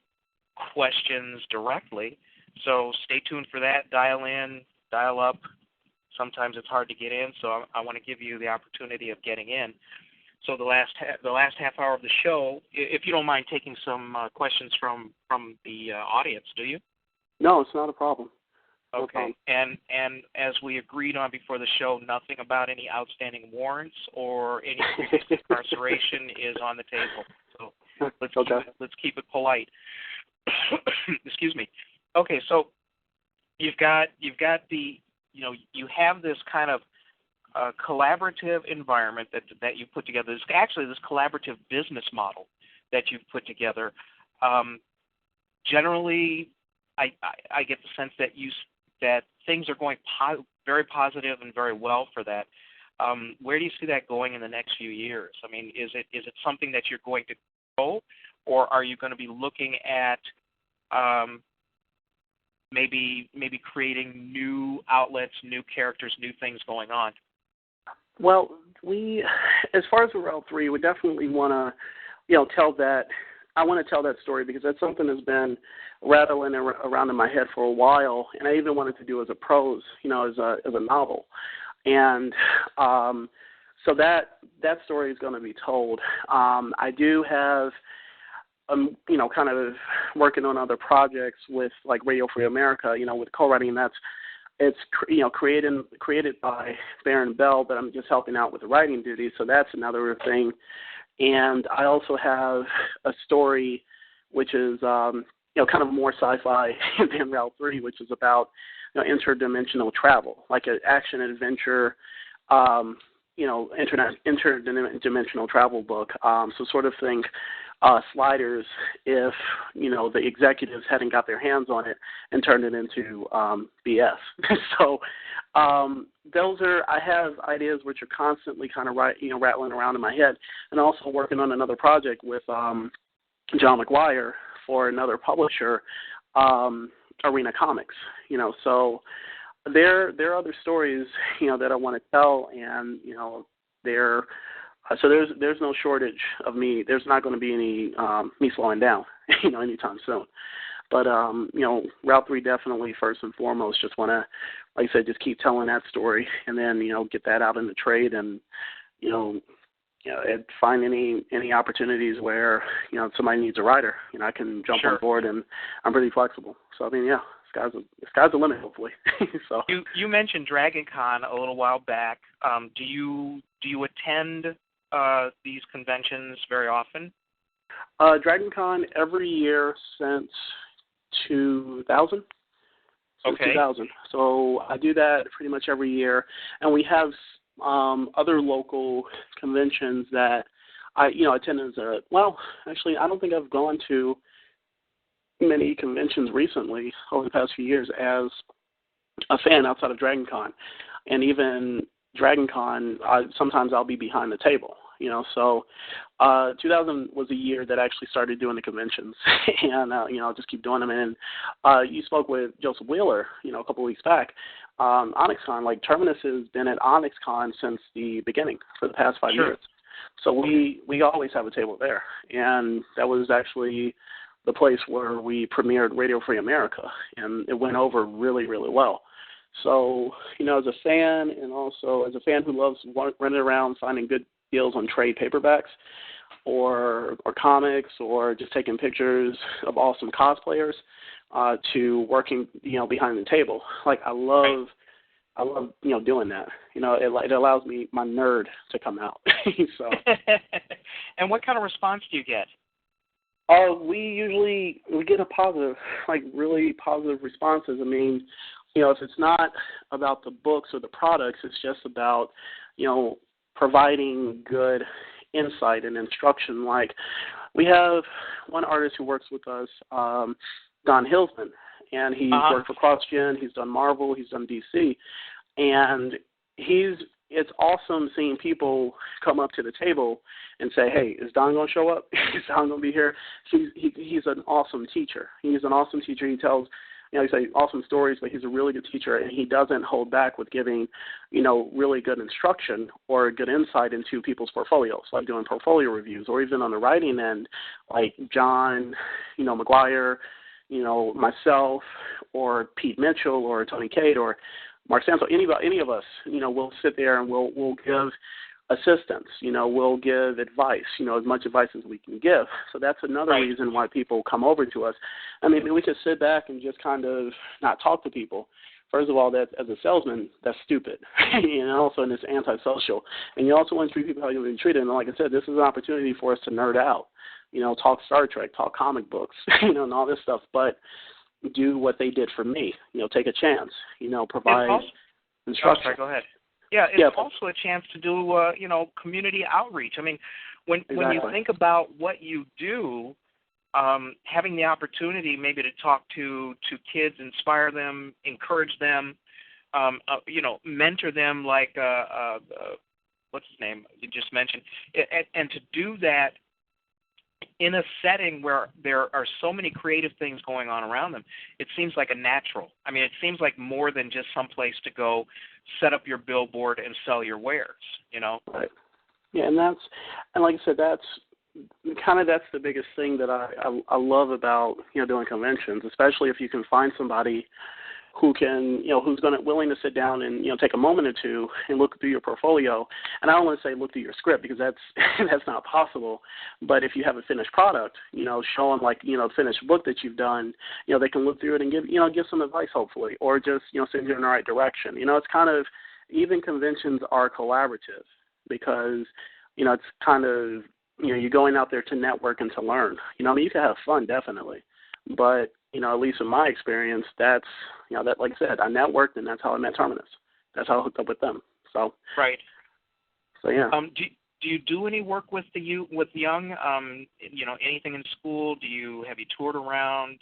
questions directly. So stay tuned for that. Dial in, dial up. Sometimes it's hard to get in, so I want to give you the opportunity of getting in. So the last half hour of the show, if you don't mind taking some questions from the audience, do you?
No, it's not a problem.
Okay, and as we agreed on before the show, nothing about any outstanding warrants or any incarceration is on the table. So let's keep it polite. Excuse me. Okay, so you've got the you have this kind of collaborative environment that you put together. This collaborative business model that you've put together. Generally, I get the sense that that things are going very positive and very well for that. Where do you see that going in the next few years? I mean, is it something that you're going to grow, or are you going to be looking at maybe creating new outlets, new characters, new things going on?
Well, as far as the Route 3, we definitely want to, tell that. I want to tell that story because that's something that's been rattling around in my head for a while, and I even wanted to do as a prose, as a novel, and so that story is going to be told. I do have, kind of working on other projects with like Radio Free America, with co-writing. It's created by Baron Bell, but I'm just helping out with the writing duties, so that's another thing. And I also have a story which is, kind of more sci-fi than Route 3, which is about, interdimensional travel, like an action adventure, interdimensional travel book. So sort of think Sliders if, the executives hadn't got their hands on it and turned it into BS. So I have ideas which are constantly kind of rattling around in my head, and also working on another project with John McGuire for another publisher, Arena Comics. So there are other stories, that I want to tell, and so there's no shortage of me. There's not going to be any me slowing down, anytime soon. But Route 3 definitely first and foremost. Just want to, like I said, just keep telling that story, and then get that out in the trade, and and find any opportunities where somebody needs a writer. I can jump on board, and I'm pretty flexible. So sky's the limit, hopefully. So
you mentioned Dragon Con a little while back. Do you attend these conventions very often?
Dragon Con every year since 2000.
Okay.
2000. So I do that pretty much every year, and we have other local conventions that I attend as actually I don't think I've gone to many conventions recently over the past few years as a fan outside of Dragon Con. And even Dragon Con, sometimes I'll be behind the table, So 2000 was a year that I actually started doing the conventions, and I'll just keep doing them. And you spoke with Joseph Wheeler, a couple of weeks back. OnyxCon, like Terminus has been at OnyxCon since the beginning for the past 5 years. So we always have a table there, and that was actually the place where we premiered Radio Free America, and it went over really, really well. So, as a fan, and also as a fan who loves running around finding good deals on trade paperbacks or comics, or just taking pictures of awesome cosplayers, to working, behind the table. Like I love, doing that. It allows me, my nerd, to come out. So.
And what kind of response do you get?
We get a positive, really positive responses. I mean, if it's not about the books or the products, it's just about, providing good insight and instruction. Like we have one artist who works with us, Don Hillsman, and he's worked for CrossGen, he's done Marvel, he's done DC, and it's awesome seeing people come up to the table and say, hey, is Don going to show up? Is Don going to be here? He's an awesome teacher. He's an awesome teacher. He tells, he says awesome stories, but he's a really good teacher, and he doesn't hold back with giving, really good instruction or good insight into people's portfolios, like doing portfolio reviews, or even on the writing end, like John, McGuire, myself, or Pete Mitchell, or Tony Cade, or Mark Santo, any of us, we'll sit there and we'll give assistance, we'll give advice, as much advice as we can give. So that's another reason why people come over to us. I mean, we could sit back and just kind of not talk to people. First of all, that as a salesman, that's stupid, and also it's antisocial. And you also want to treat people how you've been treated. And like I said, this is an opportunity for us to nerd out, talk Star Trek, talk comic books, and all this stuff. But do what they did for me, take a chance, provide instruction.
Sorry, go ahead. Yeah, it's also a chance to do, community outreach. I mean, when you think about what you do, having the opportunity maybe to talk to kids, inspire them, encourage them, mentor them, like what's his name you just mentioned, and to do that in a setting where there are so many creative things going on around them, it seems like a natural. I mean, it seems like more than just some place to go set up your billboard and sell your wares,
Right. Yeah, and like I said, that's the biggest thing that I love about, doing conventions, especially if you can find somebody who can, who's willing to sit down and, take a moment or two and look through your portfolio. And I don't want to say look through your script, because that's not possible. But if you have a finished product, show them the finished book that you've done, they can look through it and give some advice, hopefully, or just, send you in the right direction. It's kind of, even conventions are collaborative, because, it's kind of, you're going out there to network and to learn. I mean, you can have fun, definitely. But, at least in my experience, that's, that, like I said, I networked, and that's how I met Terminus. That's how I hooked up with them. So,
right.
So, yeah.
Do you do any work with young? Anything in school? Have you toured around?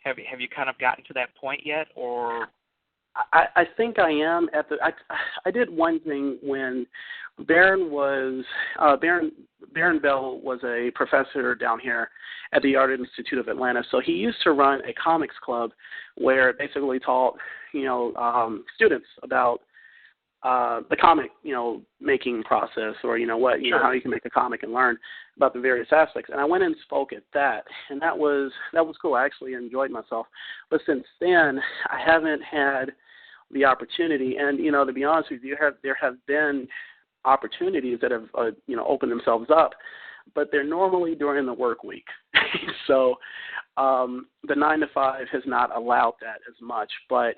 Have you kind of gotten to that point yet, or?
I think I am at the. I did one thing when Baron Bell was a professor down here at the Art Institute of Atlanta. So he used to run a comics club where it basically taught students about the comic making process, or
Sure.
how you can make a comic and learn about the various aspects. And I went and spoke at that, and that was cool. I actually enjoyed myself. But since then, I haven't had the opportunity. And to be honest with you, there have been opportunities that have opened themselves up, but they're normally during the work week. So the 9 to 5 has not allowed that as much. But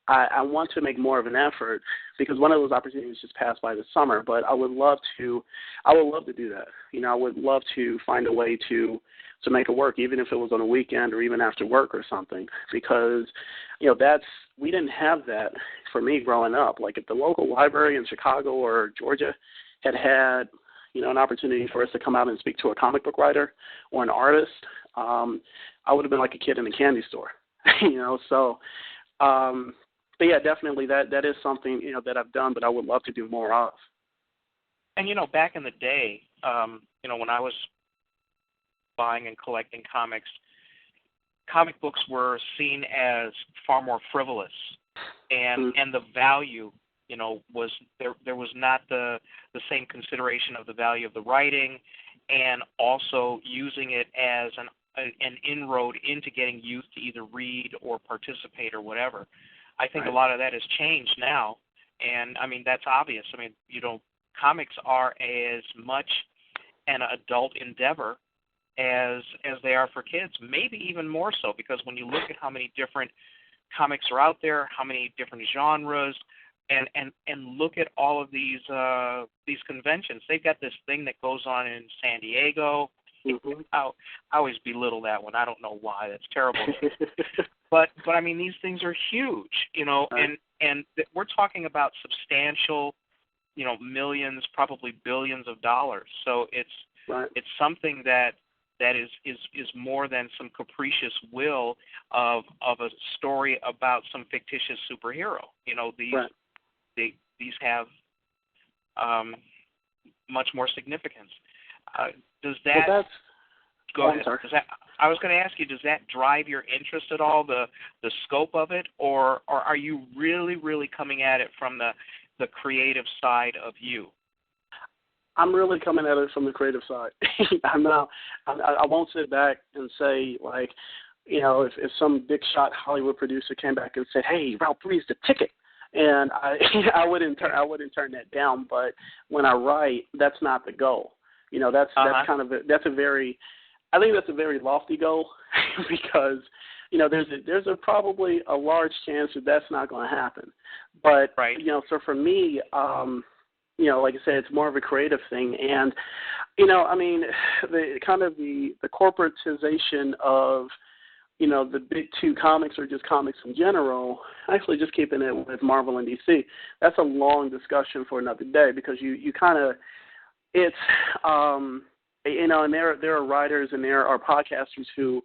I want to make more of an effort, because one of those opportunities just passed by this summer. But I would love to do that. I would love to find a way to make it work, even if it was on a weekend or even after work or something, because we didn't have that for me growing up. Like, if the local library in Chicago or Georgia had an opportunity for us to come out and speak to a comic book writer or an artist, I would have been like a kid in a candy store. So. But yeah, definitely that is something that I've done, but I would love to do more of.
And back in the day, when I was buying and collecting comics, comic books were seen as far more frivolous, and the value, was there was not the same consideration of the value of the writing, and also using it as an inroad into getting youth to either read or participate or whatever. I think
Right.
A lot of that has changed now, and I mean, that's obvious. I mean, comics are as much an adult endeavor as they are for kids, maybe even more so, because when you look at how many different comics are out there, how many different genres, and look at all of these conventions. They've got this thing that goes on in San Diego.
Mm-hmm.
I always belittle that one. I don't know why. That's terrible. But I mean, these things are huge,
Right.
and we're talking about substantial, millions, probably billions of dollars. So it's
Right.
it's something that is more than some capricious will of a story about some fictitious superhero. These
Right.
these have much more significance. Does that?
Well,
Go ahead.
sorry.
I was going to ask you, does that drive your interest at all, the scope of it, or are you really, really coming at it from the creative side of you?
I'm really coming at it from the creative side. I won't sit back and say, like, if some big shot Hollywood producer came back and said, "Hey, Route 3 is the ticket," and I wouldn't turn that down. But when I write, that's not the goal. That's kind of I think that's a very lofty goal, because there's probably a large chance that that's not going to happen. But
right.
So for me, like I said, it's more of a creative thing, and I mean, the corporatization of the big two comics, or just comics in general. Actually, just keeping it with Marvel and DC. That's a long discussion for another day, because you kind of it's and there are writers and there are podcasters who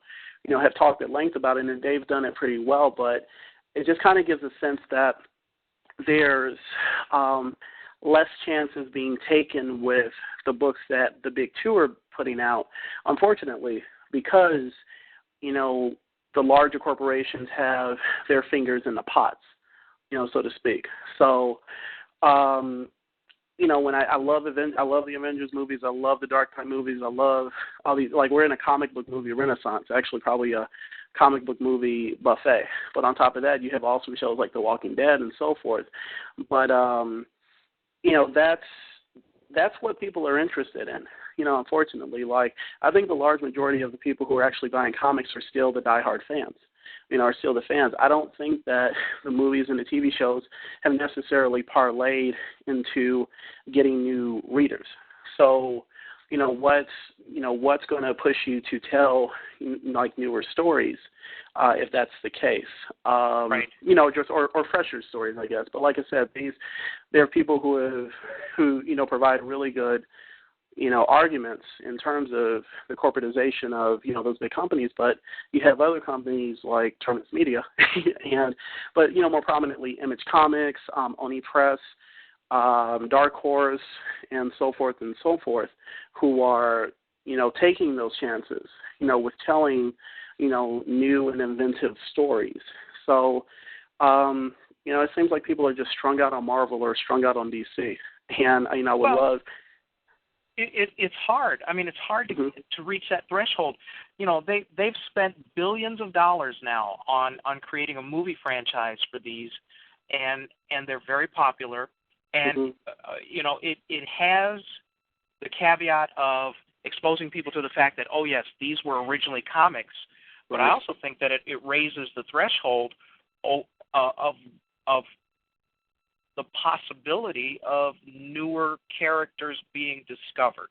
have talked at length about it, and they've done it pretty well. But it just kind of gives a sense that there's less chances being taken with the books that the big two are putting out, unfortunately, because the larger corporations have their fingers in the pots, so to speak. So when I love the Avengers movies, I love the Dark Knight movies, I love all these. Like, we're in a comic book movie renaissance, actually probably a comic book movie buffet. But on top of that, you have awesome shows like The Walking Dead and so forth. But that's what people are interested in. Unfortunately, like, I think the large majority of the people who are actually buying comics are still the diehard fans. Are still the fans. I don't think that the movies and the TV shows have necessarily parlayed into getting new readers. So, what's going to push you to tell like newer stories, if that's the case.
Right.
Just or fresher stories, I guess. But like I said, there are people who provide really good arguments in terms of the corporatization of, those big companies, but you have other companies like Terminus Media but more prominently Image Comics, Oni Press, Dark Horse, and so forth, who are, taking those chances, with telling, new and inventive stories. So, it seems like people are just strung out on Marvel or strung out on DC. And, I would love...
It's hard. I mean, it's hard to reach that threshold. They've spent billions of dollars now on creating a movie franchise for these, and they're very popular. And it has the caveat of exposing people to the fact that, oh yes, these were originally comics. But I also think that it raises the threshold of the possibility of newer characters being discovered.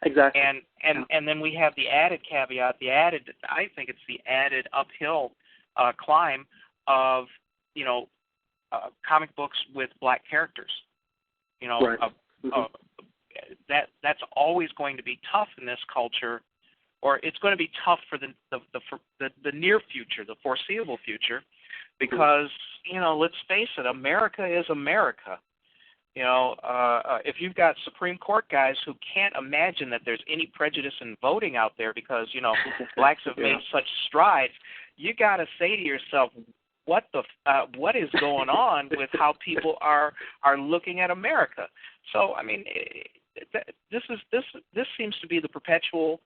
Exactly.
And then we have the added caveat, I think it's the added uphill climb of, comic books with black characters. That's always going to be tough in this culture, or it's going to be tough for the near future, the foreseeable future, because, let's face it, America is America. If you've got Supreme Court guys who can't imagine that there's any prejudice in voting out there because, blacks have made such strides, you got to say to yourself, what is going on with how people are looking at America? So, I mean, this seems to be the perpetual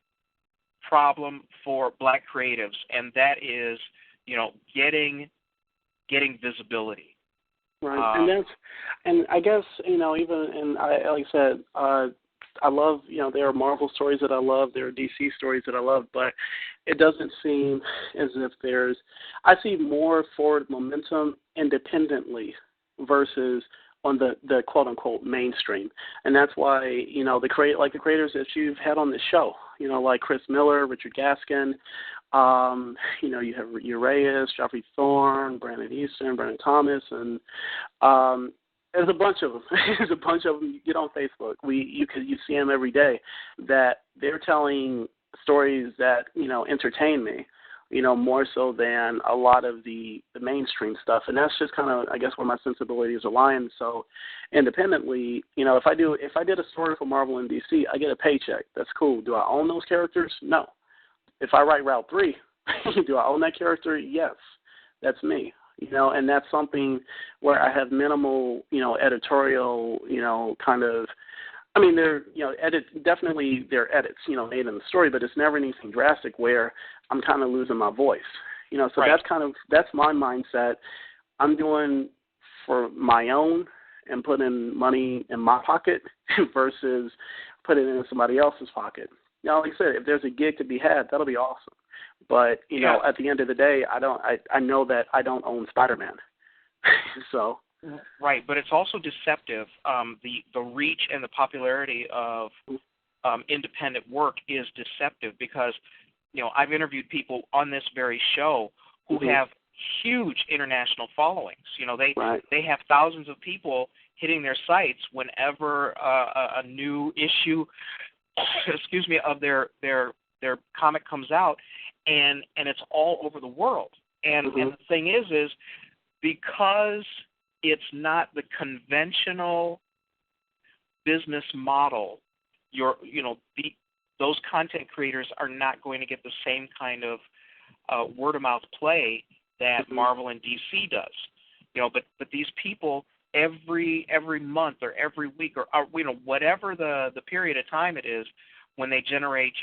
problem for black creatives, and that is, getting visibility.
Right, and I guess like I said, I love there are Marvel stories that I love, there are DC stories that I love, but it doesn't seem as if I see more forward momentum independently versus on the quote unquote mainstream, and that's why the creators that you've had on this show, like Chris Miller, Richard Gaskin. You have Urias, Geoffrey Thorne, Brandon Easton, Brandon Thomas, and there's a bunch of them. There's a bunch of them. You get on Facebook. You see them every day. That they're telling stories that entertain me, more so than a lot of the mainstream stuff. And that's just kind of, I guess, where my sensibilities are lying. So, independently, if I did a story for Marvel and DC, I get a paycheck. That's cool. Do I own those characters? No. If I write Route 3, do I own that character? Yes, that's me. And that's something where I have minimal, editorial, kind of. I mean, they're, definitely they're edits, made in the story, but it's never anything drastic where I'm kind of losing my voice. So that's my mindset. I'm doing for my own and putting money in my pocket versus putting it in somebody else's pocket. Like I said, if there's a gig to be had, that'll be awesome. But at the end of the day, I know that I don't own Spider-Man. So.
Right, but it's also deceptive. The reach and the popularity of independent work is deceptive because, I've interviewed people on this very show who have huge international followings. They have thousands of people hitting their sites whenever a new issue of their comic comes out, and it's all over the world. And the thing is because it's not the conventional business model, those content creators are not going to get the same kind of word of mouth play that Marvel and DC does. But these people every month or every week or whatever the period of time it is when they generate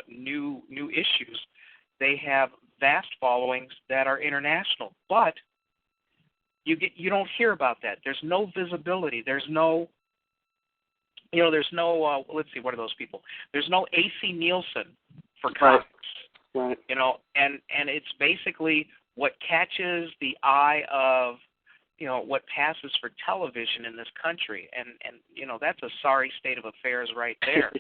new issues, they have vast followings that are international. But you don't hear about that. There's no visibility. There's no let's see, what are those people? There's no AC Nielsen for comics.
Right.
And it's basically what catches the eye of what passes for television in this country, and that's a sorry state of affairs right there.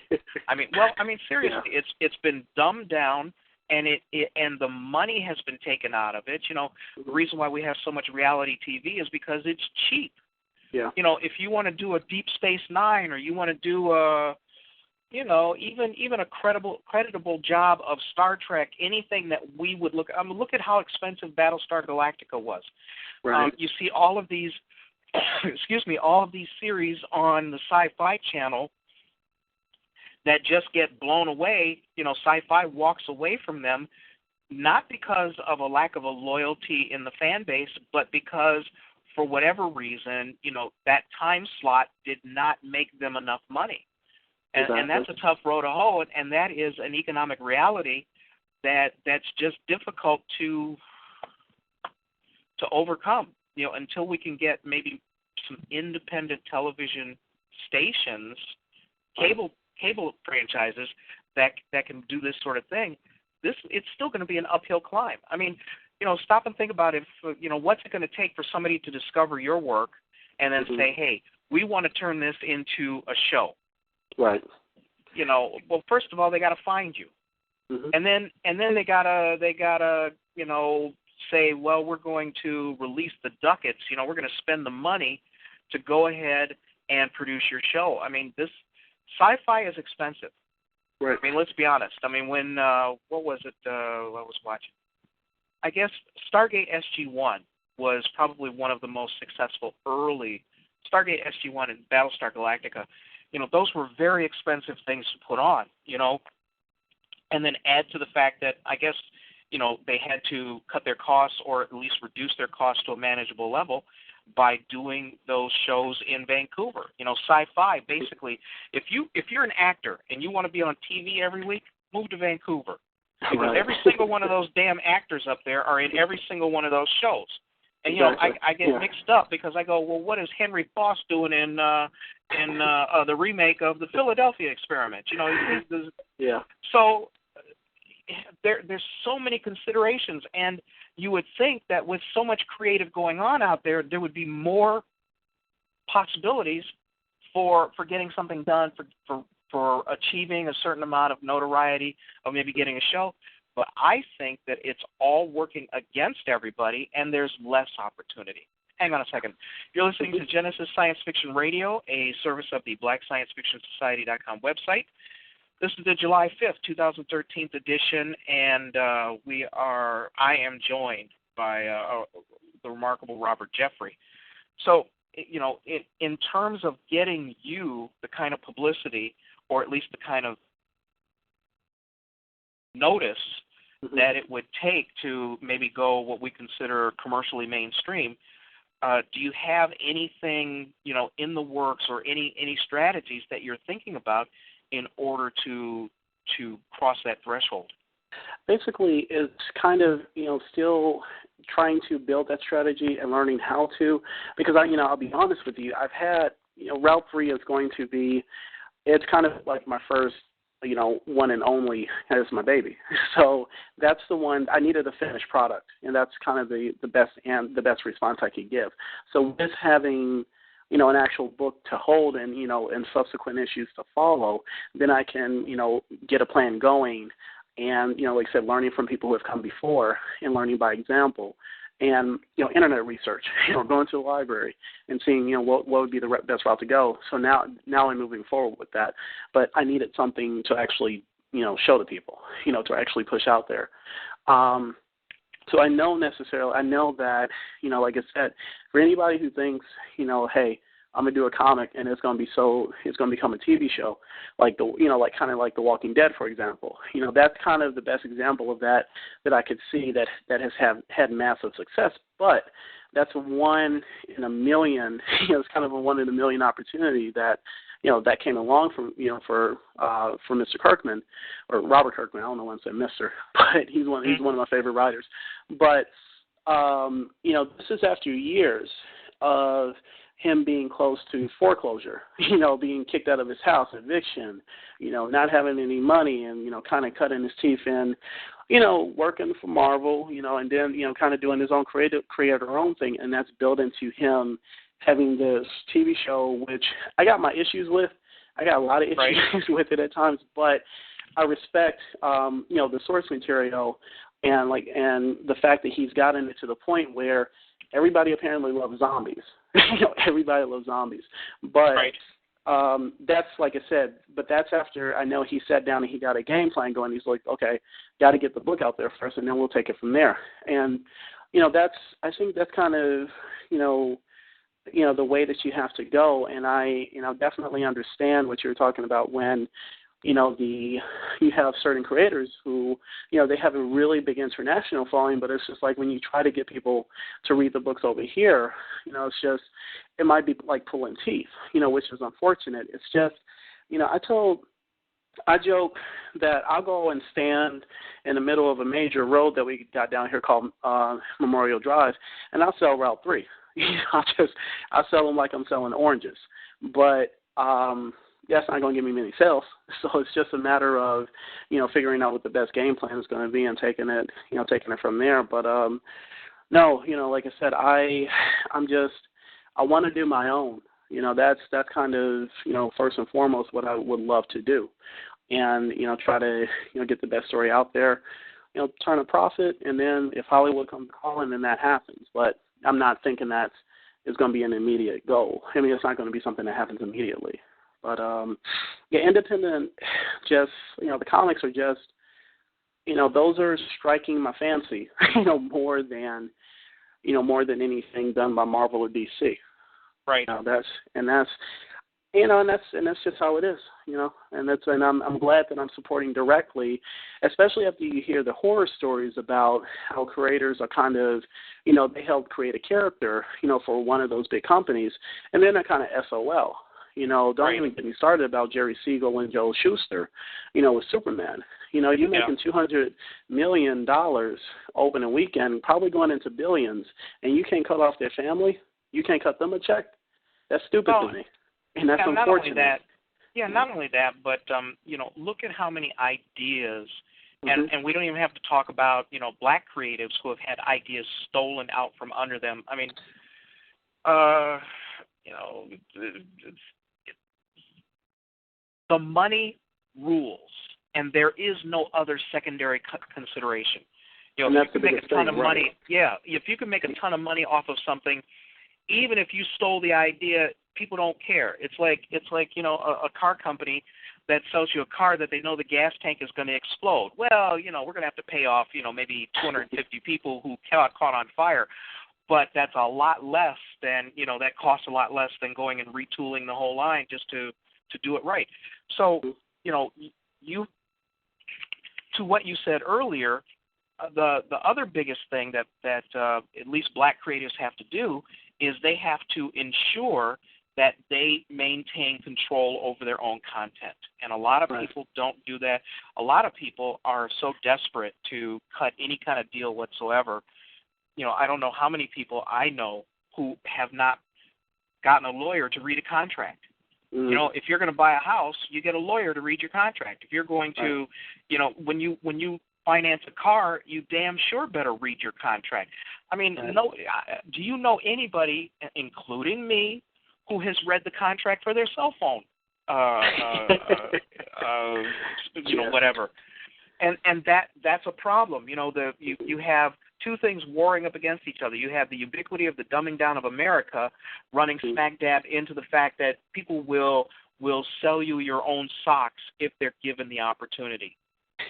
Seriously, it's been dumbed down, and and the money has been taken out of it. The reason why we have so much reality TV is because it's cheap.
Yeah.
If you want to do a Deep Space Nine, or you want to do a even a creditable job of Star Trek, anything that we would look at how expensive Battlestar Galactica was.
Right.
You see all of these, all of these series on the Sci-Fi channel that just get blown away. Sci-Fi walks away from them, not because of a lack of a loyalty in the fan base, but because for whatever reason, that time slot did not make them enough money.
Exactly.
And that's a tough road to hoe, and that is an economic reality that's just difficult to overcome. Until we can get maybe some independent television stations, cable franchises that can do this sort of thing, it's still going to be an uphill climb. Stop and think about what's it going to take for somebody to discover your work and then say, hey, we want to turn this into a show.
Right.
Well, first of all, they got to find you, and then they gotta say, well, we're going to release the ducats. We're going to spend the money to go ahead and produce your show. This Sci-Fi is expensive.
Right.
Let's be honest. When what was it? I was watching. I guess Stargate SG-1 was probably one of the most successful early. Stargate SG-1 and Battlestar Galactica. Those were very expensive things to put on, and then add to the fact that I guess, they had to cut their costs or at least reduce their costs to a manageable level by doing those shows in Vancouver. Sci-Fi, basically, if you're an actor and you want to be on TV every week, move to Vancouver. Because every single one of those damn actors up there are in every single one of those shows. And, I get mixed up because I go, well, what is Henry Foss doing in the remake of the Philadelphia Experiment? So there's so many considerations, and you would think that with so much creative going on out there, there would be more possibilities for getting something done, for achieving a certain amount of notoriety, or maybe getting a show. But I think that it's all working against everybody, and there's less opportunity. Hang on a second. You're listening to Genesis Science Fiction Radio, a service of the BlackScienceFictionSociety.com website. This is the July 5th, 2013 edition, and I am joined by the remarkable Robert Jeffrey. So, in terms of getting you the kind of publicity, or at least the kind of notice that it would take to maybe go what we consider commercially mainstream, do you have anything, in the works, or any strategies that you're thinking about in order to cross that threshold?
Basically, it's kind of, still trying to build that strategy and learning how to, because I'll be honest with you, I've had, Route 3 is going to be, it's kind of like my first, one and only as my baby. So that's the one, I needed a finished product, and that's kind of the best response I could give. So with having, an actual book to hold and, and subsequent issues to follow, then I can, get a plan going and, like I said, learning from people who have come before and learning by example. And, internet research, going to the library and seeing, what would be the best route to go. So now I'm moving forward with that. But I needed something to actually, show to people, to actually push out there. So I know that, like I said, for anybody who thinks, hey, I'm gonna do a comic and it's gonna become a TV show, like kind of like The Walking Dead, for example. That's kind of the best example of that I could see that has had massive success. But that's one in a million. It's kind of a one in a million opportunity that that came along from for Mr. Kirkman, or Robert Kirkman. I don't know when to say Mr., but he's one of my favorite writers. But this is after years of him being close to foreclosure, being kicked out of his house, eviction, not having any money, and, kind of cutting his teeth in, working for Marvel, and then, kind of doing his own creator own thing, and that's built into him having this TV show, which I got my issues with. I got a lot of issues with it at times, but I respect, the source material and the fact that he's gotten it to the point where everybody apparently loves zombies. Everybody loves zombies, but that's, like I said, but that's after I know he sat down and he got a game plan going. He's like, okay, got to get the book out there first, and then we'll take it from there. And I think that's kind of the way that you have to go. And I definitely understand what you're talking about when you have certain creators who, they have a really big international following, but it's just like when you try to get people to read the books over here, it's just, it might be like pulling teeth, which is unfortunate. It's just, I joke that I'll go and stand in the middle of a major road that we got down here called Memorial Drive, and I'll sell Route 3. I'll sell them like I'm selling oranges. But that's not going to give me many sales. So it's just a matter of, figuring out what the best game plan is going to be and taking it from there. But no, like I said, I want to do my own. That's kind of, first and foremost what I would love to do. And, try to, get the best story out there, turn a profit, and then if Hollywood comes calling, then that happens. But I'm not thinking that is going to be an immediate goal. I mean, it's not going to be something that happens immediately. But, independent, just, the comics are just, those are striking my fancy, more than anything done by Marvel or DC.
Right.
That's just how it is, and I'm glad that I'm supporting directly, especially after you hear the horror stories about how creators are kind of, they help create a character, for one of those big companies, and then they're kind of SOL. Don't even get me started about Jerry Siegel and Joel Shuster, with Superman. You're making $200 million opening weekend, probably going into billions, and you can't cut off their family. You can't cut them a check. That's stupid to me. And that's unfortunate.
Not only that, but, look at how many ideas, and we don't even have to talk about, black creatives who have had ideas stolen out from under them. I mean, the money rules, and there is no other secondary consideration. If you can make a ton of money, if you can make a ton of money off of something, even if you stole the idea, people don't care. It's like a car company that sells you a car that they know the gas tank is going to explode. Well, we're going to have to pay off, maybe 250 people who caught on fire. But that's a lot less than, that costs a lot less than going and retooling the whole line just to do it right. So, you to what you said earlier, the other biggest thing that at least black creatives have to do is they have to ensure that they maintain control over their own content. And a lot of people don't do that. A lot of people are so desperate to cut any kind of deal whatsoever. I don't know how many people I know who have not gotten a lawyer to read a contract. If you're going to buy a house, you get a lawyer to read your contract. If you're going to, when you finance a car, you damn sure better read your contract. I mean, do you know anybody, including me, who has read the contract for their cell phone? Whatever. And that's a problem. You have two things warring up against each other. You have the ubiquity of the dumbing down of America running smack dab into the fact that people will sell you your own socks if they're given the opportunity.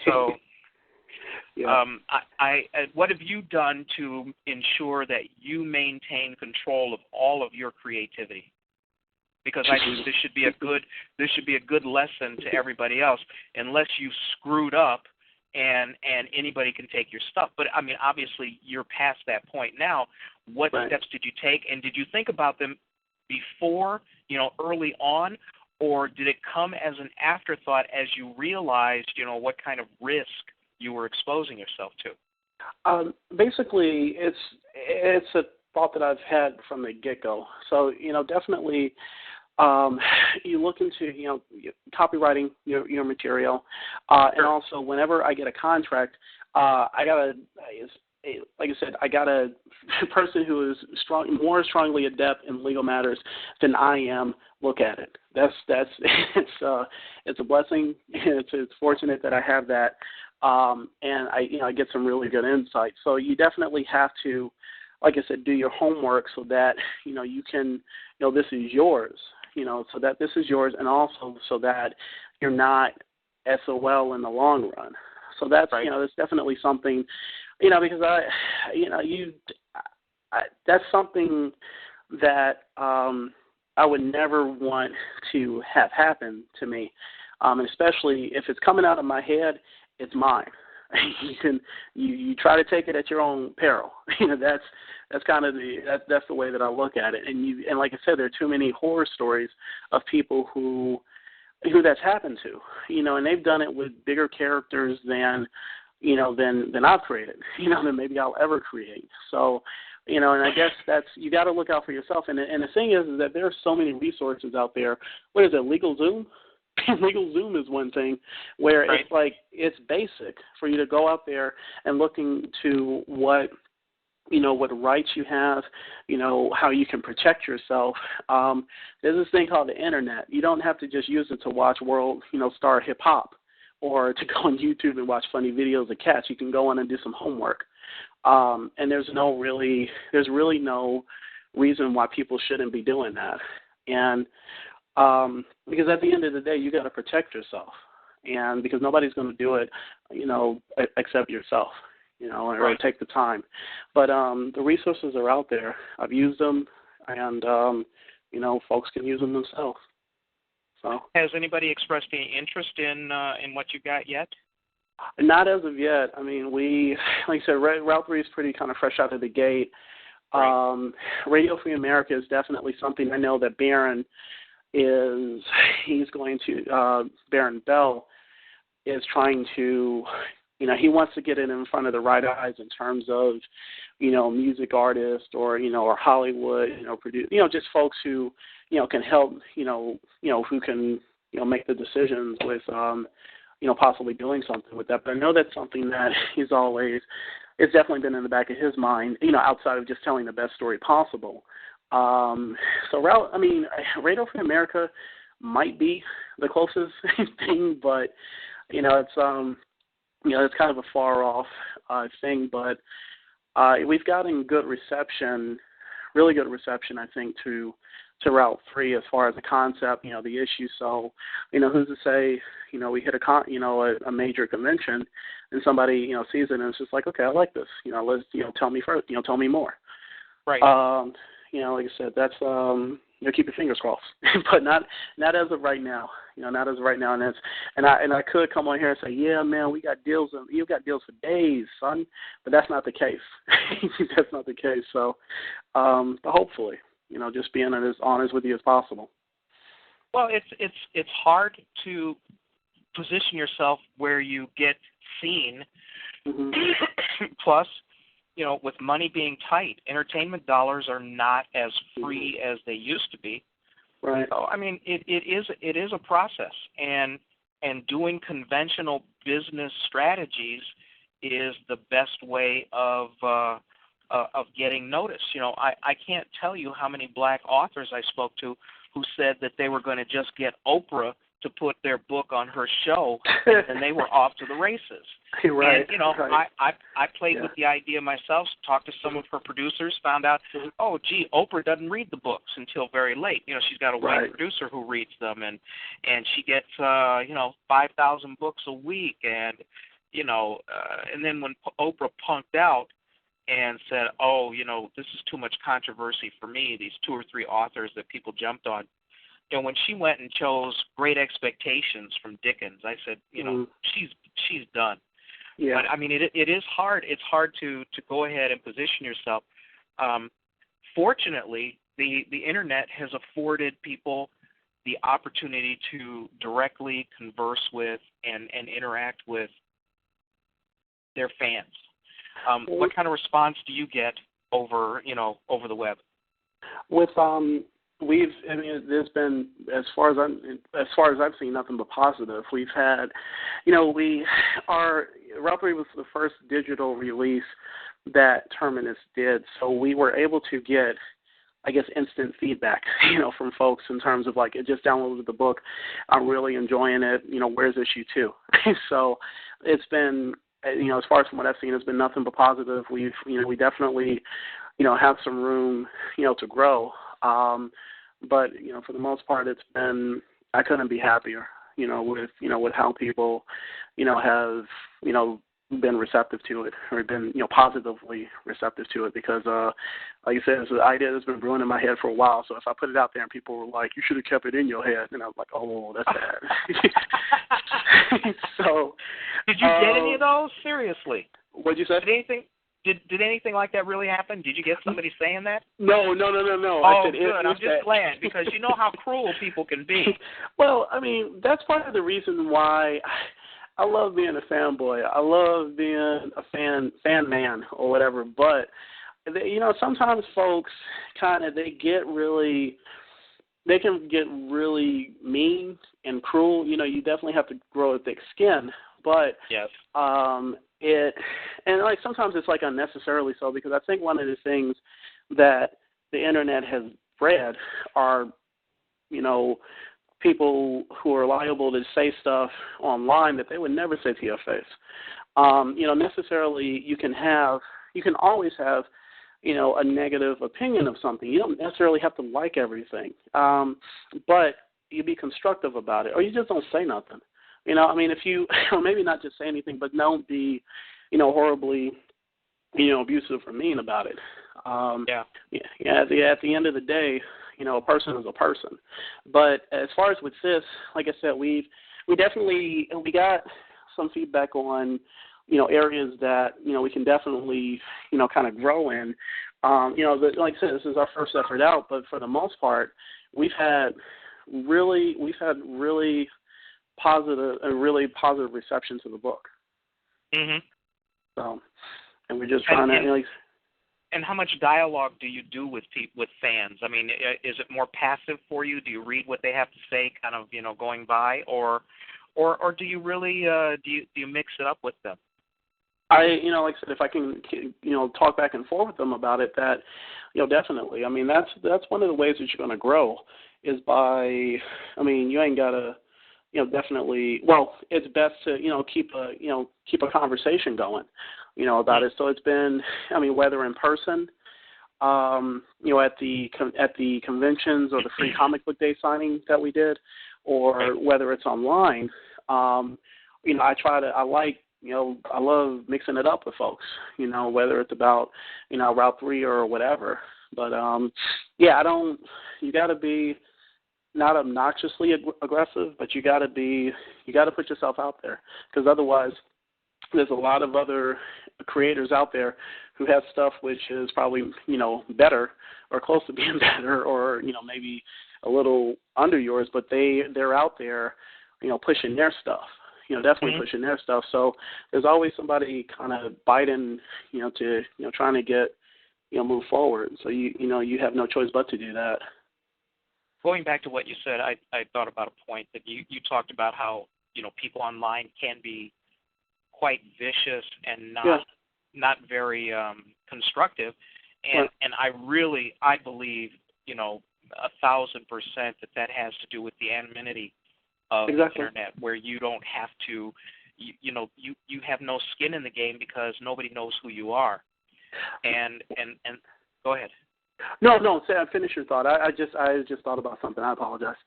So what have you done to ensure that you maintain control of all of your creativity? Because I think this should be a good lesson to everybody else. Unless you screwed up and anybody can take your stuff. But I mean, obviously you're past that point now. What steps did you take, and did you think about them before, early on, or did it come as an afterthought as you realized, what kind of risk you were exposing yourself to?
Basically, it's a thought that I've had from the get-go. So, definitely, you look into, copywriting your material, and also whenever I get a contract, I gotta, like I said, I got a person who is more strongly adept in legal matters than I am. Look at it. That's it's a blessing. It's fortunate that I have that, and I get some really good insight. So you definitely have to, like I said, do your homework so that you can this is yours. So that this is yours, and also so that you're not SOL in the long run. So that's
right.
That's definitely something, because that's something that I would never want to have happen to me, and especially if it's coming out of my head, it's mine. You try to take it at your own peril. That's kind of that's the way that I look at it. And like I said, there are too many horror stories of people who that's happened to, and they've done it with bigger characters than I've created, than maybe I'll ever create. So, and I guess that's, you got to look out for yourself. And the thing is that there are so many resources out there. What is it, LegalZoom? LegalZoom is one thing where
right.
it's like, it's basic for you to go out there and look into what rights you have, how you can protect yourself. There's this thing called the internet. You don't have to just use it to watch world, star hip hop, or to go on YouTube and watch funny videos of cats. You can go on and do some homework. And there's really no reason why people shouldn't be doing that. And because at the end of the day, you got to protect yourself, and because nobody's going to do it, except yourself. Or
right.
take the time. But the resources are out there. I've used them, and folks can use them themselves. So,
has anybody expressed any interest in what you got yet?
Not as of yet. I mean, we, like I said, Route 3 is pretty kind of fresh out of the gate.
Right.
Radio Free America is definitely something I know that Baron Bell is trying to. He wants to get it in front of the right eyes in terms of, music artists or Hollywood, just folks who, can help, who can, make the decisions with, possibly doing something with that. But I know that's something that it's definitely been in the back of his mind, outside of just telling the best story possible. Radio Free America might be the closest thing, but, it's kind of a far off thing, but we've gotten good reception, really good reception, I think, to Route 3 as far as the concept, the issue. So, who's to say, we hit a major convention and somebody, sees it and it's just like, okay, I like this, let's, tell me first, tell me more.
Right.
Like I said, that's keep your fingers crossed, but not as of right now. Not as of right now, and I could come on here and say, yeah, man, we got deals, and you've got deals for days, son. But that's not the case. That's not the case. So, but hopefully, just being as honest with you as possible.
Well, it's hard to position yourself where you get seen.
Mm-hmm.
Plus, with money being tight, entertainment dollars are not as free as they used to be.
Right.
So, I mean, it is a process, and doing conventional business strategies is the best way of getting noticed. I can't tell you how many black authors I spoke to who said that they were going to just get Oprah to put their book on her show, and they were off to the races.
Right.
And,
right.
I played with the idea myself, talked to some of her producers, found out, Oprah doesn't read the books until very late. She's got a white producer who reads them, and she gets, 5,000 books a week, and then when Oprah punked out and said, this is too much controversy for me, these 2 or 3 authors that people jumped on, when she went and chose Great Expectations from Dickens, I said, she's done.
Yeah.
But I mean, it is hard. It's hard to go ahead and position yourself. Fortunately, the internet has afforded people the opportunity to directly converse with and interact with their fans. What kind of response do you get over the web?
With there's been, as far as I've seen, nothing but positive. We've had, Route 3 was the first digital release that Terminus did, so we were able to get, I guess, instant feedback, from folks in terms of like, it just downloaded the book, I'm really enjoying it, where's issue 2? So it's been, as far as from what I've seen, it's been nothing but positive. We definitely, have some room, to grow. But, for the most part, it's been, I couldn't be happier, with how people, have, been receptive to it, or been, positively receptive to it, because, like you said, it's an idea that's been brewing in my head for a while. So if I put it out there and people were like, you should have kept it in your head, and I was like, oh, that's bad. So,
did you get any of those? Seriously?
What'd you say?
Did anything like that really happen? Did you get somebody saying that?
No.
Oh, good. I'm just glad, because you know how cruel people can be.
Well, that's part of the reason why I love being a fanboy. I love being a fan man or whatever. But sometimes folks they can get really mean and cruel. You definitely have to grow a thick skin. But
yes.
Sometimes it's like unnecessarily so, because I think one of the things that the internet has bred are, people who are liable to say stuff online that they would never say to your face. Necessarily you can always have, a negative opinion of something. You don't necessarily have to like everything, but you be constructive about it, or you just don't say nothing. If you, or maybe not just say anything, but don't be, horribly, abusive or mean about it. At the end of the day, a person is a person. But as far as with this, like I said, we got some feedback on, areas that, we can definitely, kind of grow in. Like I said, this is our first effort out, but for the most part, we've had really positive reception to the book.
Mm-hmm.
So, and we're just trying to.
And how much dialogue do you do with fans? Is it more passive for you? Do you read what they have to say, kind of, going by, or do you really do you mix it up with them?
Like I said, if I can, talk back and forth with them about it, that, definitely. That's one of the ways that you're going to grow is by. You ain't got to. Definitely. Well, it's best to keep a conversation going, about it. So it's been, whether in person, at the conventions or the free comic book day signing that we did, or whether it's online, I love mixing it up with folks, whether it's about Route 3 or whatever. But you got to be not obnoxiously aggressive, but you got to put yourself out there, because otherwise there's a lot of other creators out there who have stuff which is probably, better or close to being better, or, maybe a little under yours, but they're out there, pushing their stuff, definitely pushing their stuff. So there's always somebody kind of biting, to, trying to get, move forward. So you have no choice but to do that.
Going back to what you said, I thought about a point that you talked about how, people online can be quite vicious and not very constructive. And I believe, 1,000% that has to do with the anonymity of the internet, where you don't have to, you have no skin in the game because nobody knows who you are. And go ahead.
No. Finish your thought. I just thought about something. I apologize.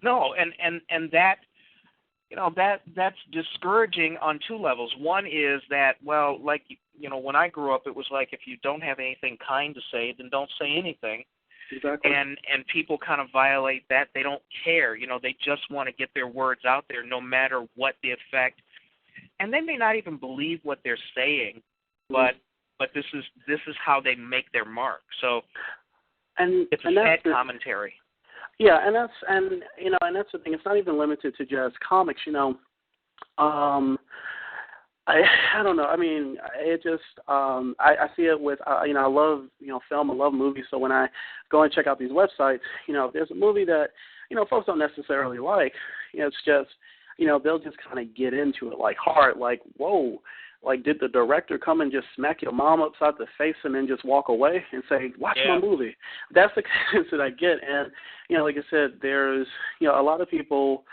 No, and that, that's discouraging on two levels. One is that, well, like, when I grew up, it was like, if you don't have anything kind to say, then don't say anything.
Exactly.
And people kind of violate that. They don't care. They just want to get their words out there, no matter what the effect. And they may not even believe what they're saying, but this is how they make their mark. So, it's a sad commentary.
Yeah, and that's the thing. It's not even limited to just comics. I don't know. I mean, it just I see it with I love film, I love movies. So when I go and check out these websites, if there's a movie that folks don't necessarily like, it's just they'll just kind of get into it like hard, like whoa. Like, did the director come and just smack your mom upside the face and then just walk away and say, watch my movie? That's the kind that I get. And, like I said, there's, a lot of people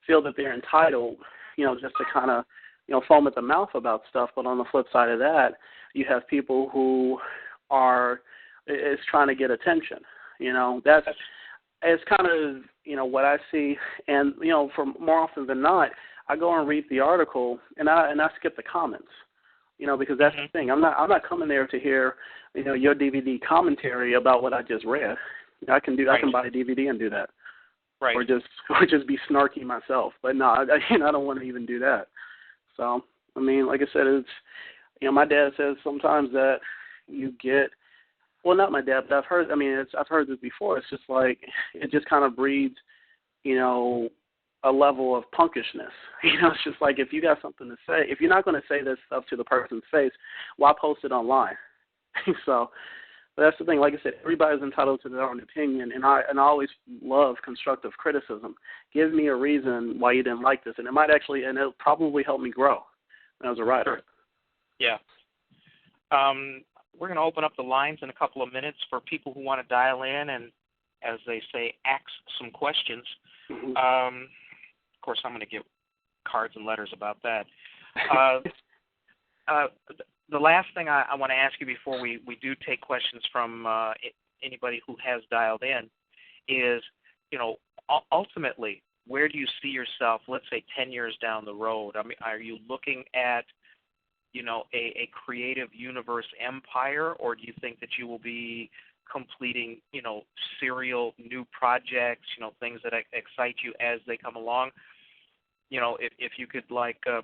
feel that they're entitled, just to kind of, foam at the mouth about stuff. But on the flip side of that, you have people who is trying to get attention. It's kind of, what I see. And, for more often than not, I go and read the article and I skip the comments, because that's the thing. I'm not coming there to hear, your DVD commentary about what I just read. I can buy a DVD and do that,
right?
Or just be snarky myself. But no, I don't want to even do that. So I mean, like I said, it's my dad says sometimes that you get. Well, not my dad, but I've heard this before. It's just like it just kind of breeds, a level of punkishness. It's just like if you got something to say, if you're not going to say this stuff to the person's face, why post it online? So that's the thing. Like I said, everybody's entitled to their own opinion, and I always love constructive criticism. Give me a reason why you didn't like this, and it'll probably help me grow as a writer.
Sure. Yeah. We're going to open up the lines in a couple of minutes for people who want to dial in and, as they say, ask some questions.
Mm-hmm.
Of course, I'm going to give cards and letters about that. The last thing I want to ask you before we do take questions from anybody who has dialed in is, ultimately, where do you see yourself, let's say, 10 years down the road? I mean, are you looking at, a creative universe empire, or do you think that you will be completing, serial new projects, things that excite you as they come along? If you could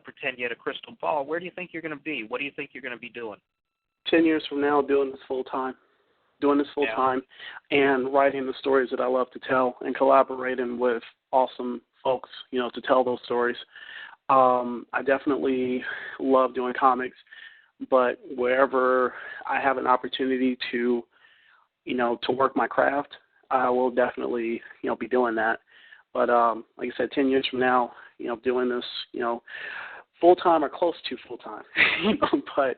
pretend you had a crystal ball, where do you think you're going to be? What do you think you're going to be doing?
10 years from now, doing this full time, and writing the stories that I love to tell and collaborating with awesome folks, to tell those stories. I definitely love doing comics, but wherever I have an opportunity to work my craft, I will definitely, be doing that. But like I said, 10 years from now, doing this, full-time or close to full-time, but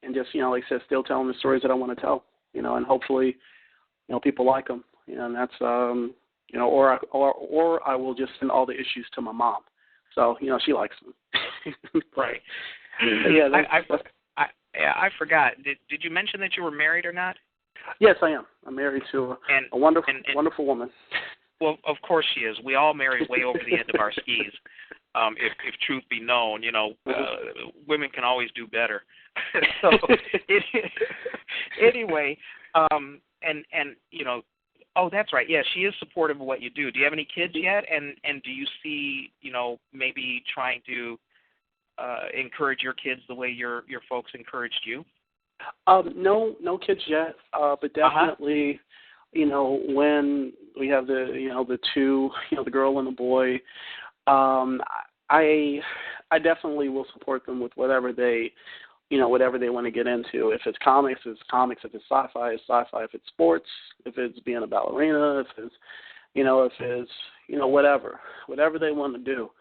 and just, like I said, still telling the stories that I want to tell, and hopefully, people like them, and that's, or I will just send all the issues to my mom. So, she likes them.
Right.
Yeah,
I forgot. Did you mention that you were married or not?
Yes, I am. I'm married to a wonderful woman.
Well, of course she is. We all marry way over the end of our skis. If truth be known, women can always do better. So anyway, oh, that's right. Yeah, she is supportive of what you do. Do you have any kids yet? And do you see, maybe trying to encourage your kids the way your folks encouraged you?
No kids yet, but definitely, when we have the two, the girl and the boy, I definitely will support them with whatever they want to get into. If it's comics, it's comics. If it's sci-fi, it's sci-fi. If it's sports, if it's being a ballerina, if it's, whatever they want to do,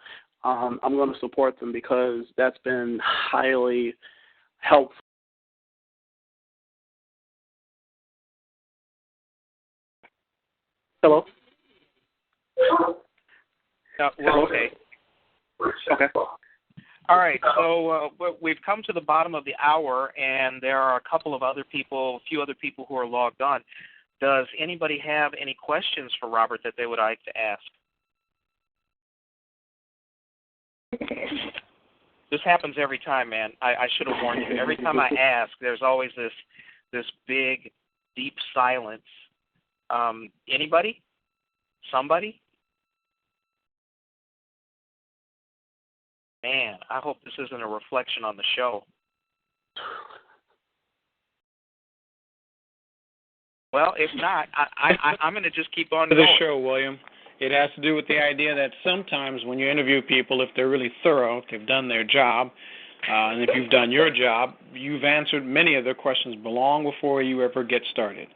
I'm going to support them because that's been highly helpful. Hello?
We're okay.
Okay.
All right, so we've come to the bottom of the hour, and there are a few other people who are logged on. Does anybody have any questions for Robert that they would like to ask? This happens every time, man. I should have warned you. Every time I ask, there's always this big, deep silence. Anybody? Somebody? Man, I hope this isn't a reflection on the show. Well, if not, I'm going to just keep on
To
going.
the show, William. It has to do with the idea that sometimes when you interview people, if they're really thorough, if they've done their job, and if you've done your job, you've answered many of their questions long before you ever get started.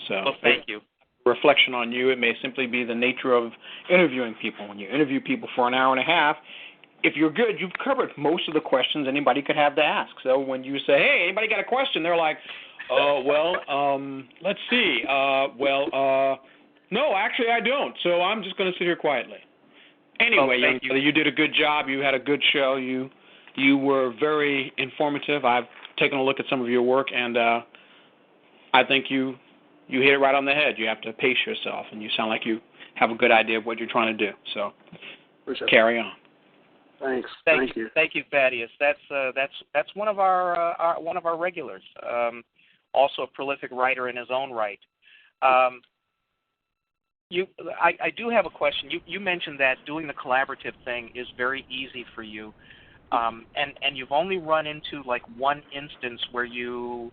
So,
well, thank you.
Reflection on you, it may simply be the nature of interviewing people. When you interview people for an hour and a half, if you're good, you've covered most of the questions anybody could have to ask. So when you say, hey, anybody got a question, they're like, let's see. No, actually I don't. So I'm just going to sit here quietly. Anyway, young brother, you did a good job. You had a good show. You were very informative. I've taken a look at some of your work, and I think you hit it right on the head. You have to pace yourself, and you sound like you have a good idea of what you're trying to do. So carry on.
Thanks.
Thank you. Thank you, Thaddeus. That's one of our regulars. Also a prolific writer in his own right. I do have a question. You mentioned that doing the collaborative thing is very easy for you, and you've only run into like one instance where you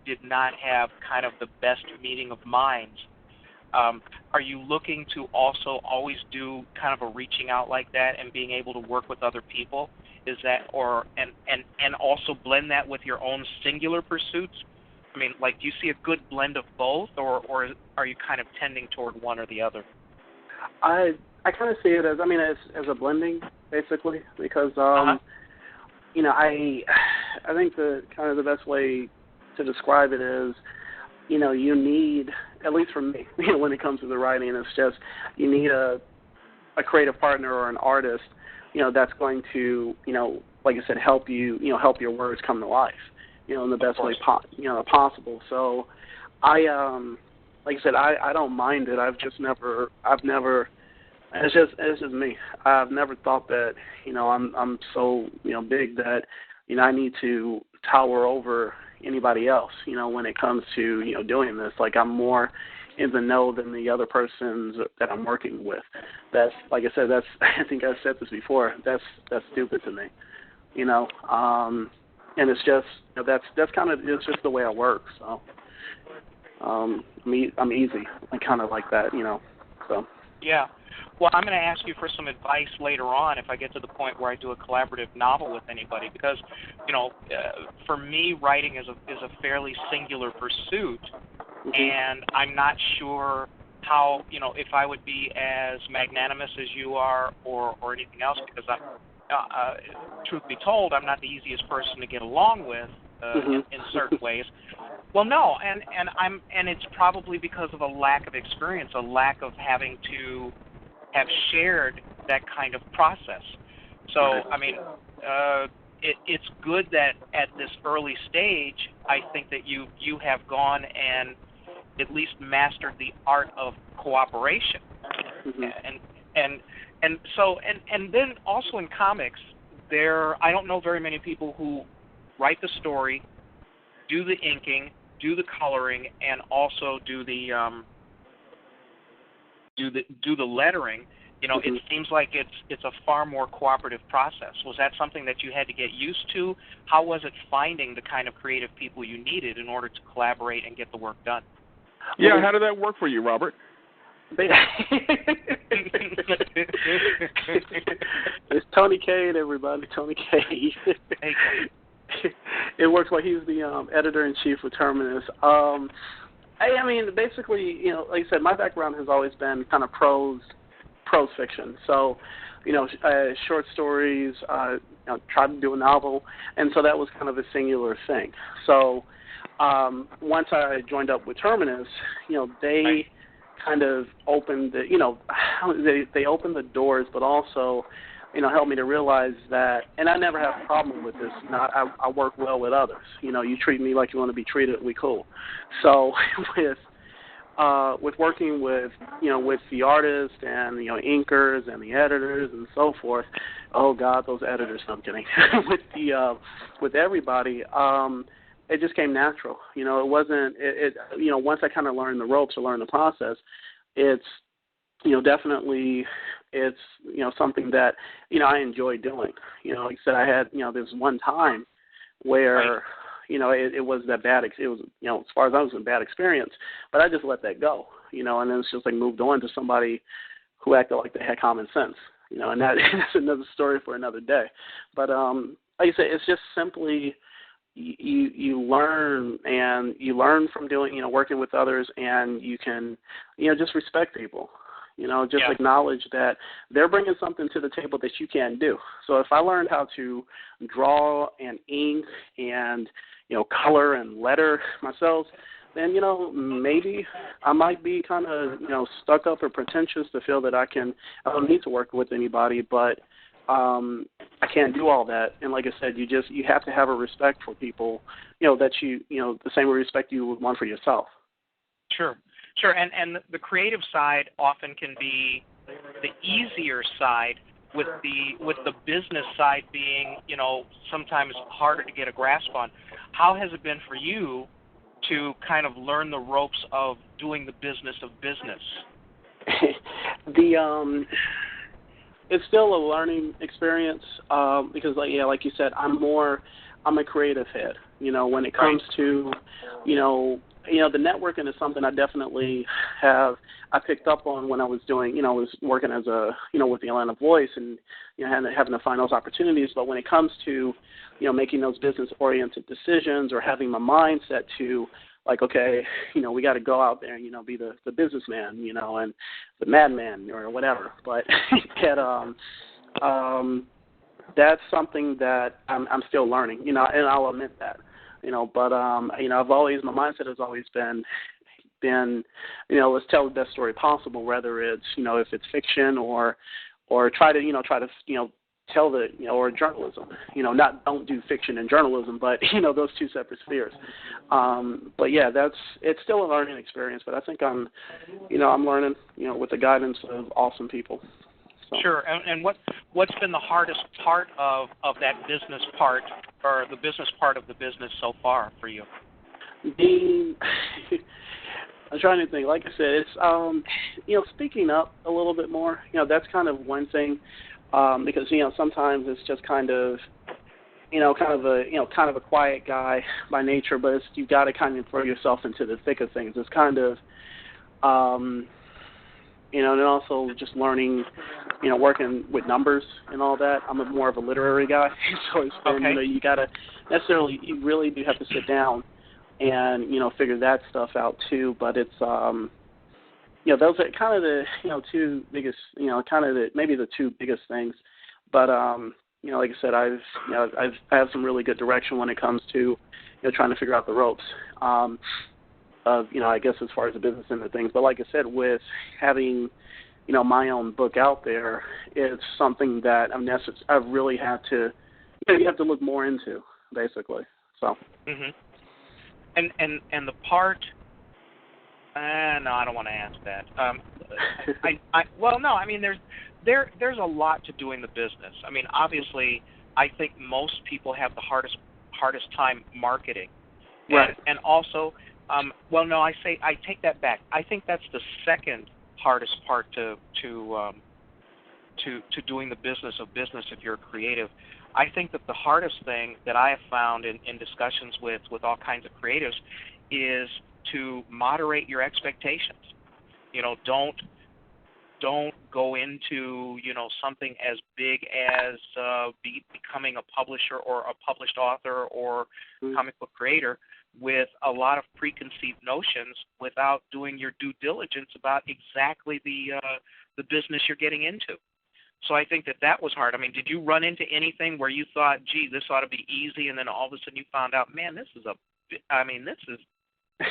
did not have kind of the best meeting of minds. Are you looking to also always do kind of a reaching out like that and being able to work with other people? Is that, and also blend that with your own singular pursuits? I mean, like, do you see a good blend of both, or are you kind of tending toward one or the other?
I kind of see it as a blending, basically, because I think the best way to describe it is, you need, at least for me, when it comes to the writing, it's just you need a creative partner or an artist, that's going to, like I said, help help your words come to life, in the best way possible. So like I said, I don't mind it. I've never. It's just me. I've never thought that, I'm so, big that, I need to tower over anybody else, when it comes to, doing this. Like, I'm more in the know than the other persons that I'm working with. That's, like I said, I think I've said this before, that's stupid to me, and it's just, that's kind of, it's just the way I work. So, I'm easy. I kind of like that, so.
Yeah. Well, I'm going to ask you for some advice later on if I get to the point where I do a collaborative novel with anybody, because, for me, writing is a fairly singular pursuit, and I'm not sure how, if I would be as magnanimous as you are or anything else, because truth be told, I'm not the easiest person to get along with in certain ways. Well, no, and it's probably because of a lack of experience, a lack of having to have shared that kind of process. So, I mean, it's good that at this early stage, I think that you have gone and at least mastered the art of cooperation. And then also in comics, I don't know very many people who write the story, do the inking, do the coloring, and also do the lettering. It seems like it's a far more cooperative process. Was that something that you had to get used to? How was it finding the kind of creative people you needed in order to collaborate and get the work done?
Yeah, how did that work for you, Robert?
It's Tony Cade, everybody. Tony Cade.
Hey,
it works like he's the editor-in-chief with Terminus. Basically, like I said, my background has always been kind of prose fiction. So, short stories, tried to do a novel, and so that was kind of a singular thing. So, once I joined up with Terminus, they kind of opened they opened the doors, but also, helped me to realize that, and I never have a problem with this. I work well with others. You treat me like you want to be treated, we cool. So with working with with the artists and inkers and the editors and so forth, oh God, those editors! I'm kidding. with everybody, it just came natural. It wasn't. Once I kind of learned the ropes or learned the process, it's definitely. It's something that I enjoy doing. Like I said, I had this one time where it was that bad. It was as far as I was, a bad experience, but I just let that go. And then it's just like moved on to somebody who acted like they had common sense, and that's another story for another day. But like I said, it's just simply you learn, and you learn from doing, working with others, and you can, just respect people. Just acknowledge that they're bringing something to the table that you can't do. So if I learned how to draw and ink and, color and letter myself, then, maybe I might be kind of, stuck up or pretentious to feel that I don't need to work with anybody, but I can't do all that. And like I said, you have to have a respect for people, that the same respect you would want for yourself.
Sure. And the creative side often can be the easier side, with the business side being, sometimes harder to get a grasp on. How has it been for you to kind of learn the ropes of doing the business of business?
It's still a learning experience because, like you said, I'm a creative head. When it comes to, the networking is something I definitely I picked up on when I was doing, was working as with the Atlanta Voice and, having to find those opportunities. But when it comes to, making those business-oriented decisions or having my mindset to, like, okay, we got to go out there and, be the businessman, and the madman or whatever. But that's something that I'm still learning, and I'll admit that. But my mindset has always been, let's tell the best story possible, whether it's, if it's fiction or try to tell or journalism, don't do fiction and journalism, but, those two separate spheres. But yeah, it's still a learning experience, but I think I'm learning, with the guidance of awesome people. So.
Sure. And what's been the hardest part of that business part, or the business part of the business so far for you?
I'm trying to think. Like I said, it's speaking up a little bit more. That's kind of one thing, because sometimes it's just kind of a quiet guy by nature, but you got to kind of throw yourself into the thick of things. It's kind of and also just learning, working with numbers and all that. I'm more of a literary guy, so it's been, you really do have to sit down and, figure that stuff out too. But it's, those are kind of the, two biggest, maybe the two biggest things. But, like I said, I have some really good direction when it comes to, trying to figure out the ropes. I guess as far as the business end of things. But like I said, with having, my own book out there, it's something that I really had to, you have to look more into, basically. So.
Mhm. And the part. No, I don't want to ask that. I mean, there's a lot to doing the business. I mean, obviously, I think most people have the hardest time marketing.
Right.
And also. I take that back. I think that's the second hardest part to doing the business of business if you're creative. I think that the hardest thing that I have found in discussions with all kinds of creatives is to moderate your expectations. Don't go into something as big as becoming a publisher or a published author or comic book creator with a lot of preconceived notions without doing your due diligence about exactly the business you're getting into. So I think that was hard. I mean, did you run into anything where you thought, gee, this ought to be easy, and then all of a sudden you found out, man, this is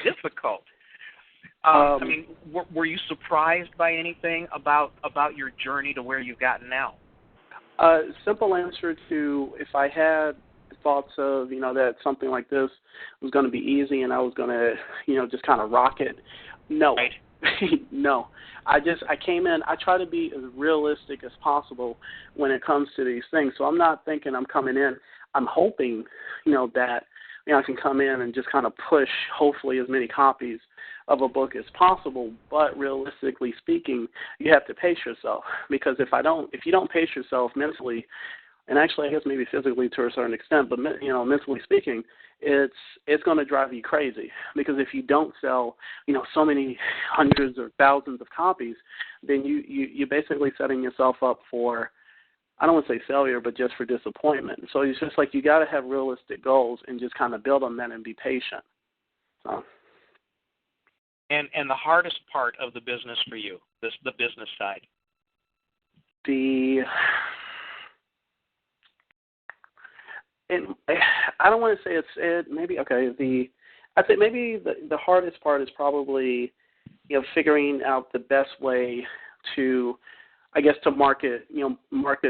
difficult. I mean, were you surprised by anything about your journey to where you've gotten now?
Simple answer to if I had thoughts of, that something like this was going to be easy and I was going to, just kind of rock it. No. Right. No. I came in, I try to be as realistic as possible when it comes to these things. So I'm not thinking I'm coming in. I'm hoping, that, I can come in and just kind of push, hopefully, as many copies of a book as possible. But realistically speaking, you have to pace yourself, because if you don't pace yourself mentally, and actually I guess maybe physically to a certain extent, but mentally speaking, it's going to drive you crazy, because if you don't sell, so many hundreds or thousands of copies, then you're basically setting yourself up for, I don't want to say failure, but just for disappointment. So it's just like you got to have realistic goals and just kind of build on that and be patient. So.
And the hardest part of the business for you, the business side?
I don't want to say it's maybe okay. I'd say maybe the hardest part is probably, figuring out the best way to, I guess, to market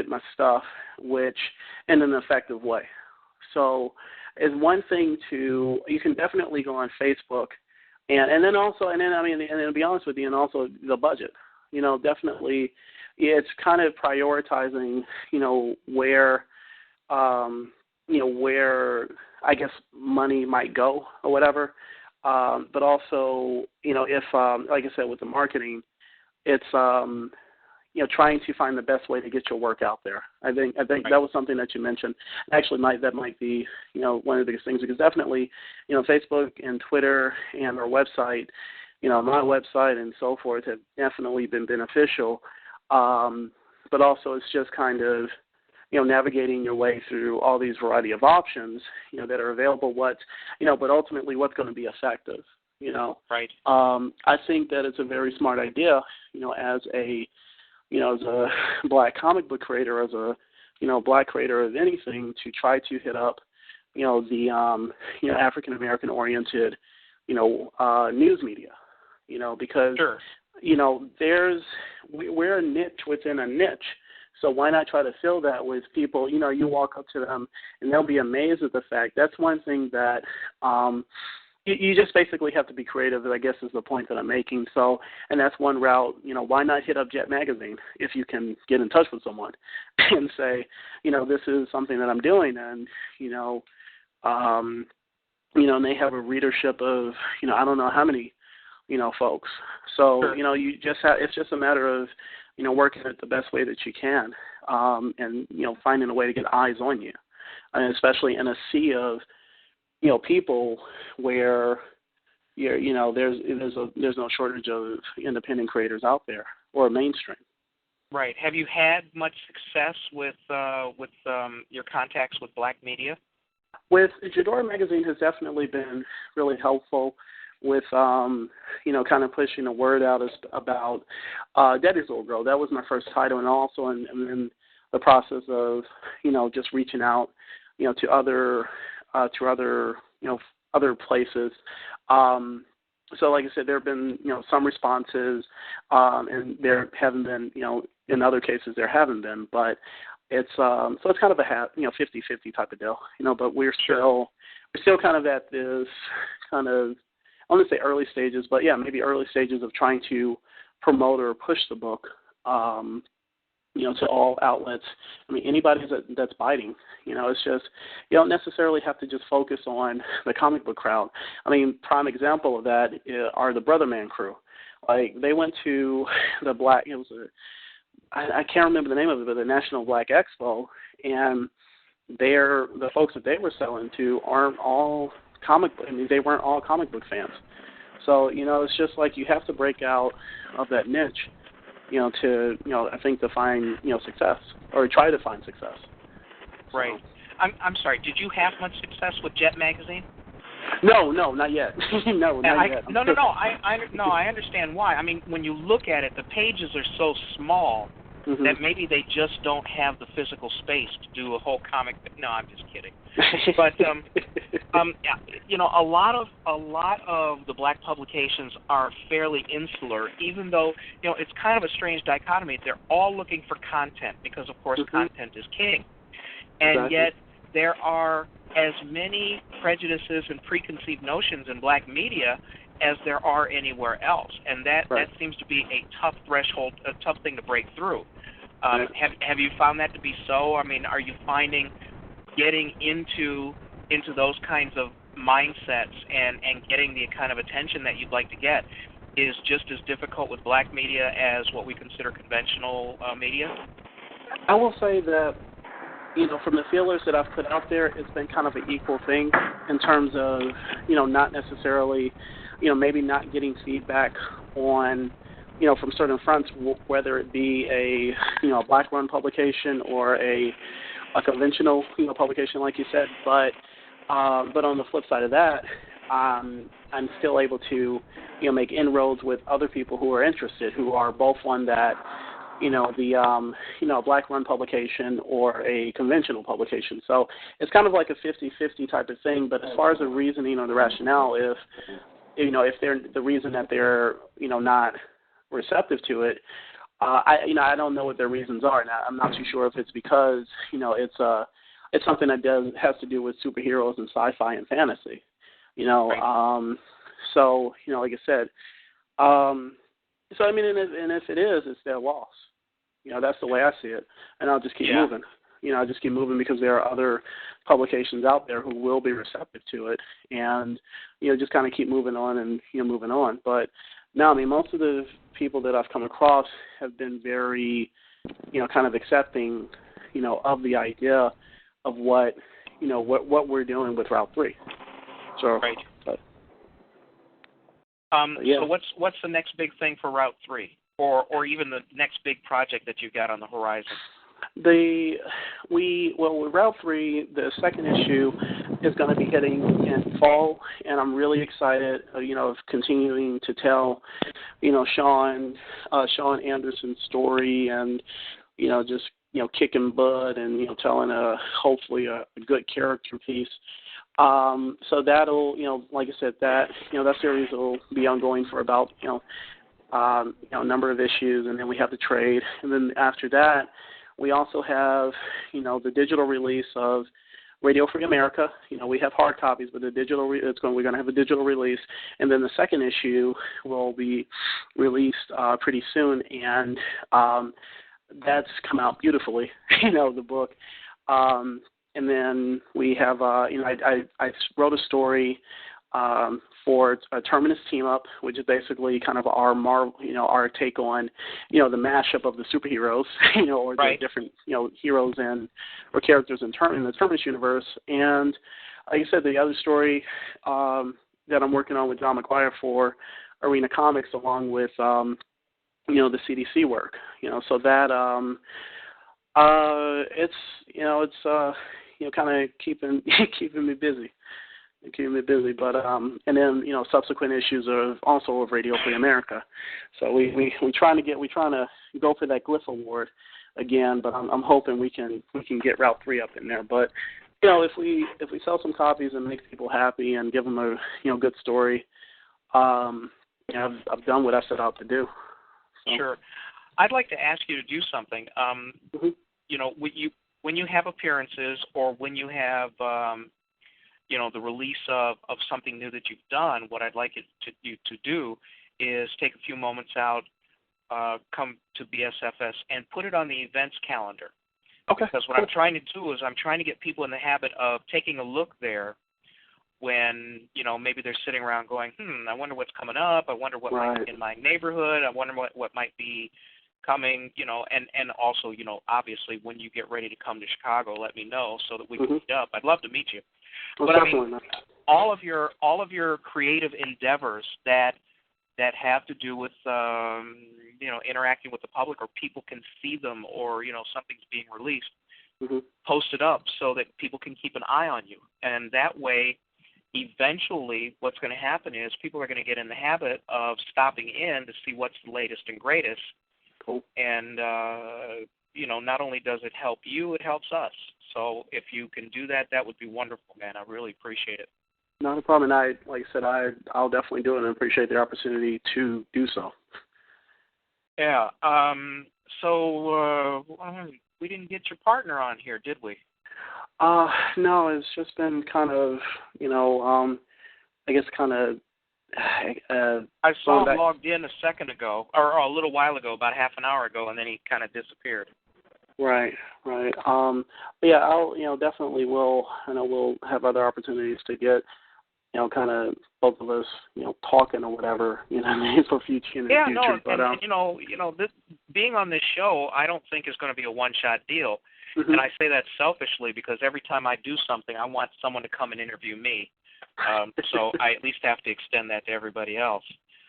my stuff, which in an effective way. So, it's one thing you can definitely go on Facebook, and then to be honest with you, and also the budget. Definitely, it's kind of prioritizing, where I guess money might go or whatever. But also, if, like I said, with the marketing, it's, trying to find the best way to get your work out there. I think right. That was something that you mentioned. Actually, that might be, one of the biggest things, because definitely, Facebook and Twitter and our website, my website and so forth have definitely been beneficial. But also it's just kind of, navigating your way through all these variety of options, that are available, but ultimately what's going to be effective,
Right.
I think that it's a very smart idea, as a black comic book creator, as a, black creator of anything, to try to hit up, the, African American oriented, news media, because,
sure.
We're a niche within a niche. So why not try to fill that with people, you walk up to them and they'll be amazed at the fact. That's one thing that you just basically have to be creative, I guess, is the point that I'm making. So, and that's one route, why not hit up Jet Magazine if you can get in touch with someone and say, this is something that I'm doing, and, and they have a readership of, I don't know how many, folks. So,
sure.
It's just a matter of, working it the best way that you can, and, finding a way to get eyes on you, and especially in a sea of, people where there's no shortage of independent creators out there, or mainstream.
Right. Have you had much success with your contacts with black media?
With Jador Magazine has definitely been really helpful with, kind of pushing the word out about Debbie's Little Girl. That was my first title, and also in the process of, just reaching out, to other places. So like I said, there have been, some responses, and there haven't been, in other cases there haven't been, but it's, so it's kind of a 50-50 type of deal, but we're still kind of at this kind of, I don't want to say early stages, but yeah, maybe early stages of trying to promote or push the book, to all outlets. I mean, anybody that's biting, it's just, you don't necessarily have to just focus on the comic book crowd. I mean, prime example of that are the Brother Man crew. Like, they went to the I can't remember the name of it, but the National Black Expo, and the folks that they were selling to aren't all they weren't all comic book fans. So, it's just like you have to break out of that niche, I think to find, success, or try to find success.
Right. So. I'm sorry, did you have much success with Jet Magazine?
No, not yet. Not yet.
No, I understand why. I mean, when you look at it, the pages are so small
mm-hmm.
that maybe they just don't have the physical space to do a whole comic. No, I'm just kidding. But a lot of the black publications are fairly insular, even though it's kind of a strange dichotomy. They're all looking for content because, of course,
mm-hmm.
content is king, and
exactly.
yet there are as many prejudices and preconceived notions in black media as there are anywhere else, and that seems to be a tough threshold, a tough thing to break through. Have you found that to be so? I mean, are you finding getting into those kinds of mindsets and getting the kind of attention that you'd like to get is just as difficult with black media as what we consider conventional media?
I will say that, from the feelers that I've put out there, it's been kind of an equal thing in terms of, not necessarily, maybe not getting feedback on from certain fronts, whether it be a black-run publication or a conventional publication, like you said. But on the flip side of that, I'm still able to make inroads with other people who are interested, who are both one that the black-run publication or a conventional publication. So it's kind of like a 50-50 type of thing. But as far as the reasoning or the rationale, if they're the reason that they're not receptive to it, I don't know what their reasons are. Now, I'm not too sure if it's because it's something that has to do with superheroes and sci-fi and fantasy.
Right.
So like I said, so I mean, and if it is, it's their loss. That's the way I see it, and I'll just keep moving. I'll just keep moving because there are other publications out there who will be receptive to it, and just kind of keep moving on and moving on. But no, I mean, most of the people that I've come across have been very, kind of accepting, of the idea of what we're doing with Route 3. So,
right.
But
So what's the next big thing for Route 3, or even the next big project that you've got on the horizon?
With Route 3, the second issue is going to be hitting in fall, and I'm really excited, of continuing to tell, Sean Anderson's story, and just kicking butt and telling hopefully a good character piece. So that'll like I said, that series will be ongoing for about a number of issues, and then we have the trade, and then after that we also have the digital release of Radio Free America. We have hard copies, but we're going to have a digital release, and then the second issue will be released pretty soon, and that's come out beautifully. The book. And then we have, I wrote a story for a Terminus team up, which is basically kind of our take on, the mashup of the superheroes, or
right.
the different, heroes or characters in the Terminus universe. And like I said, the other story that I'm working on with John McGuire for Arena Comics, along with, the CDC work, so that it's kind of keeping me busy. But and then subsequent issues of also of Radio Free America. So we trying to go for that Glyph Award again, but I'm hoping we can get Route 3 up in there. But if we sell some copies and make people happy and give them a good story, I've done what I set out to do. So.
Sure. I'd like to ask you to do something. When you have appearances, or when you have the release of something new that you've done, what I'd like you to do is take a few moments out, come to BSFS, and put it on the events calendar.
Okay.
Because what I'm trying to do is I'm trying to get people in the habit of taking a look there when, maybe they're sitting around going, I wonder what's coming up. I wonder what might be in my neighborhood. I wonder what might be coming, and also, obviously when you get ready to come to Chicago, let me know so that we can meet up. I'd love to meet you.
Well,
but
definitely.
I mean, all of your creative endeavors that have to do with interacting with the public, or people can see them, or something's being released, post it up so that people can keep an eye on you, and that way, eventually, what's going to happen is people are going to get in the habit of stopping in to see what's the latest and greatest.
Cool.
And not only does it help you, it helps us. So if you can do that, that would be wonderful, man. I really appreciate it.
Not a problem. And like I said, I'll definitely do it, and appreciate the opportunity to do so.
Yeah. So we didn't get your partner on here, did we?
No, it's just been kind of, I guess kind of.
I saw him logged in a second ago, or a little while ago, about half an hour ago, and then he kind of disappeared.
Right. But yeah, I'll definitely will. We'll have other opportunities to get, kind of both of us, talking or whatever, for future.
Yeah,
future.
no,
But,
and this being on this show, I don't think is going to be a one-shot deal, and I say that selfishly because every time I do something, I want someone to come and interview me. So I at least have to extend that to everybody else.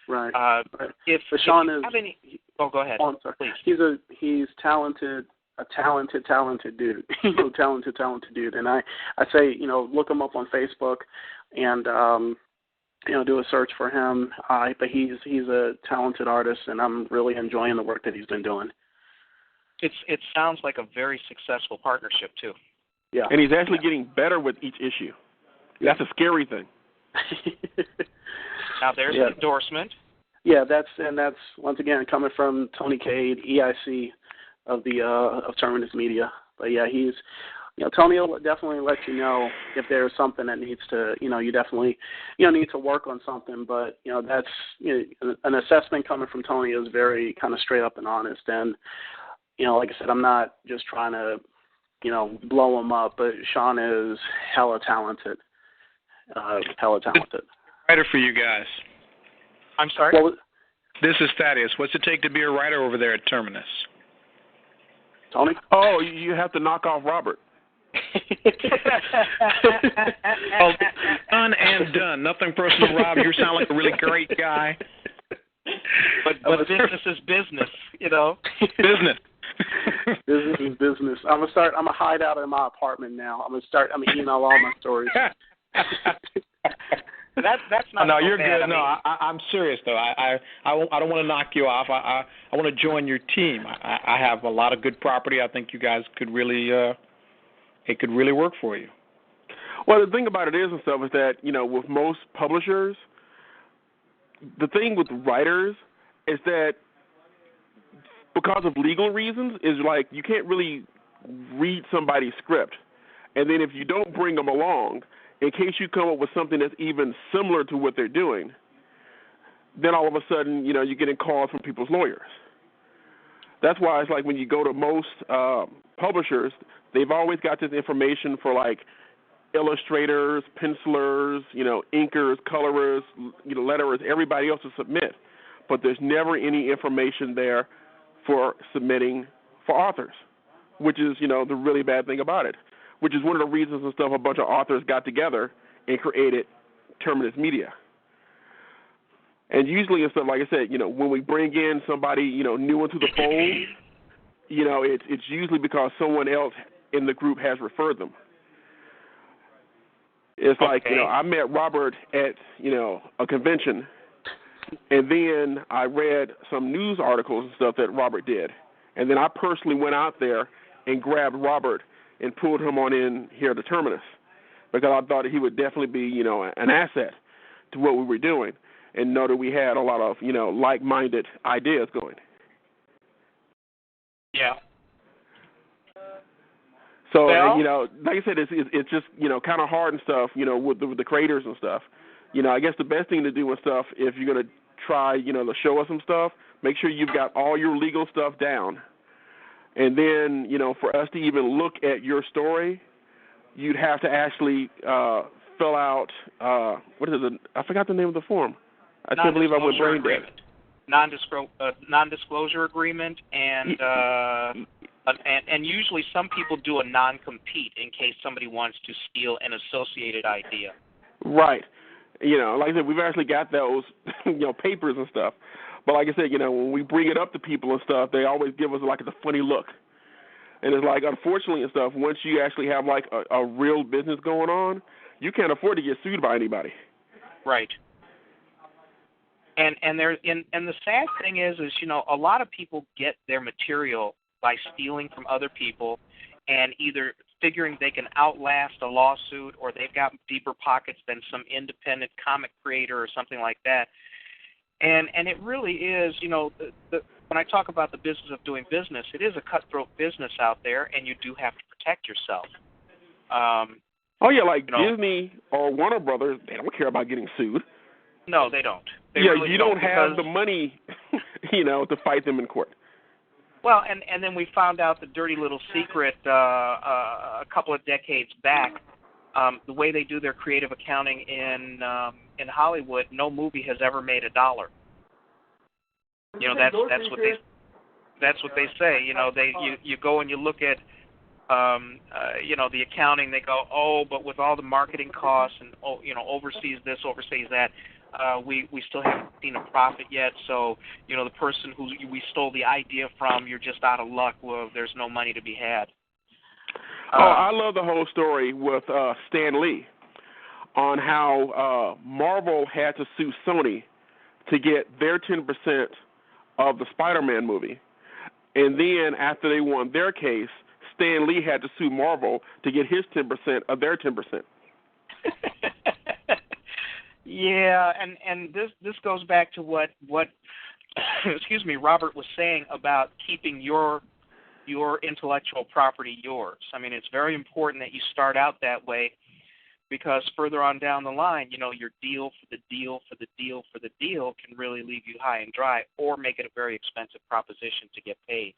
Right.
If
Sean
you have any, go ahead.
Oh, I'm sorry.
Please.
He's talented. A talented dude. talented dude. And I say, look him up on Facebook, and do a search for him. But he's a talented artist, and I'm really enjoying the work that he's been doing.
It sounds like a very successful partnership too.
Yeah. And he's actually getting better with each issue. That's a scary thing.
Now there's an endorsement.
Yeah, that's once again coming from Tony Cade, EIC of Terminus Media. But yeah, he's Tony will definitely let you know if there's something that needs to you definitely need to work on something. But that's an assessment coming from Tony is very kind of straight up and honest. And like I said, I'm not just trying to blow him up, but Sean is hella talented.
Writer for you guys.
I'm sorry?
Well,
this is Thaddeus. What's it take to be a writer over there at Terminus?
Tony?
Oh, you have to knock off Robert.
Oh, done and done. Nothing personal, Rob. You sound like a really great guy.
But business is business,
Business.
Business is business. I'm gonna hide out in my apartment now. I'm gonna email all my stories.
That's not.
No,
so
you're
bad.
good. I'm serious though. I don't want to knock you off. I want to join your team. I have a lot of good property. I think you guys could really it could really work for you.
Well, the thing about it is and stuff is that with most publishers, the thing with writers is that because of legal reasons is like you can't really read somebody's script, and then if you don't bring them along, in case you come up with something that's even similar to what they're doing, then all of a sudden, you're getting calls from people's lawyers. That's why it's like when you go to most publishers, they've always got this information for like illustrators, pencilers, inkers, colorers, letterers, everybody else to submit. But there's never any information there for submitting for authors, which is, the really bad thing about it. Which is one of the reasons and stuff a bunch of authors got together and created Terminus Media. And usually and stuff, like I said, when we bring in somebody, new into the fold, it's usually because someone else in the group has referred them. It's like, I met Robert at, a convention, and then I read some news articles and stuff that Robert did. And then I personally went out there and grabbed Robert and pulled him on in here to Terminus because I thought he would definitely be, an asset to what we were doing and know that we had a lot of, like-minded ideas going.
Yeah.
So, like I said, it's just, kind of hard and stuff, with the creators and stuff. I guess the best thing to do and stuff, if you're going to try, to show us some stuff, make sure you've got all your legal stuff down. And then, for us to even look at your story, you'd have to actually fill out, what is it? I forgot the name of the form. I can't believe I went brain dead.
Non-disclosure agreement, and usually some people do a non-compete in case somebody wants to steal an associated idea.
Right. Like I said, we've actually got those, papers and stuff. But like I said, when we bring it up to people and stuff, they always give us like a funny look. And it's like, unfortunately and stuff, once you actually have like a real business going on, you can't afford to get sued by anybody.
Right. And the sad thing is a lot of people get their material by stealing from other people and either figuring they can outlast a lawsuit or they've got deeper pockets than some independent comic creator or something like that. And it really is, when I talk about the business of doing business, it is a cutthroat business out there, and you do have to protect yourself.
Disney or Warner Brothers, they don't care about getting sued.
No, they don't.
You don't have the money, to fight them in court.
Well, and then we found out the dirty little secret a couple of decades back. The way they do their creative accounting in Hollywood, no movie has ever made $1. That's what they say. You go and you look at the accounting. They go, but with all the marketing costs and overseas this, overseas that, we still haven't seen a profit yet. So, the person who we stole the idea from, you're just out of luck. Well, there's no money to be had.
I love the whole story with Stan Lee on how Marvel had to sue Sony to get their 10% of the Spider-Man movie. And then after they won their case, Stan Lee had to sue Marvel to get his 10% of their 10%.
Yeah, and this goes back to what excuse me, Robert was saying about keeping your intellectual property yours. I mean, it's very important that you start out that way, because further on down the line, your deal for the deal for the deal for the deal can really leave you high and dry, or make it a very expensive proposition to get paid.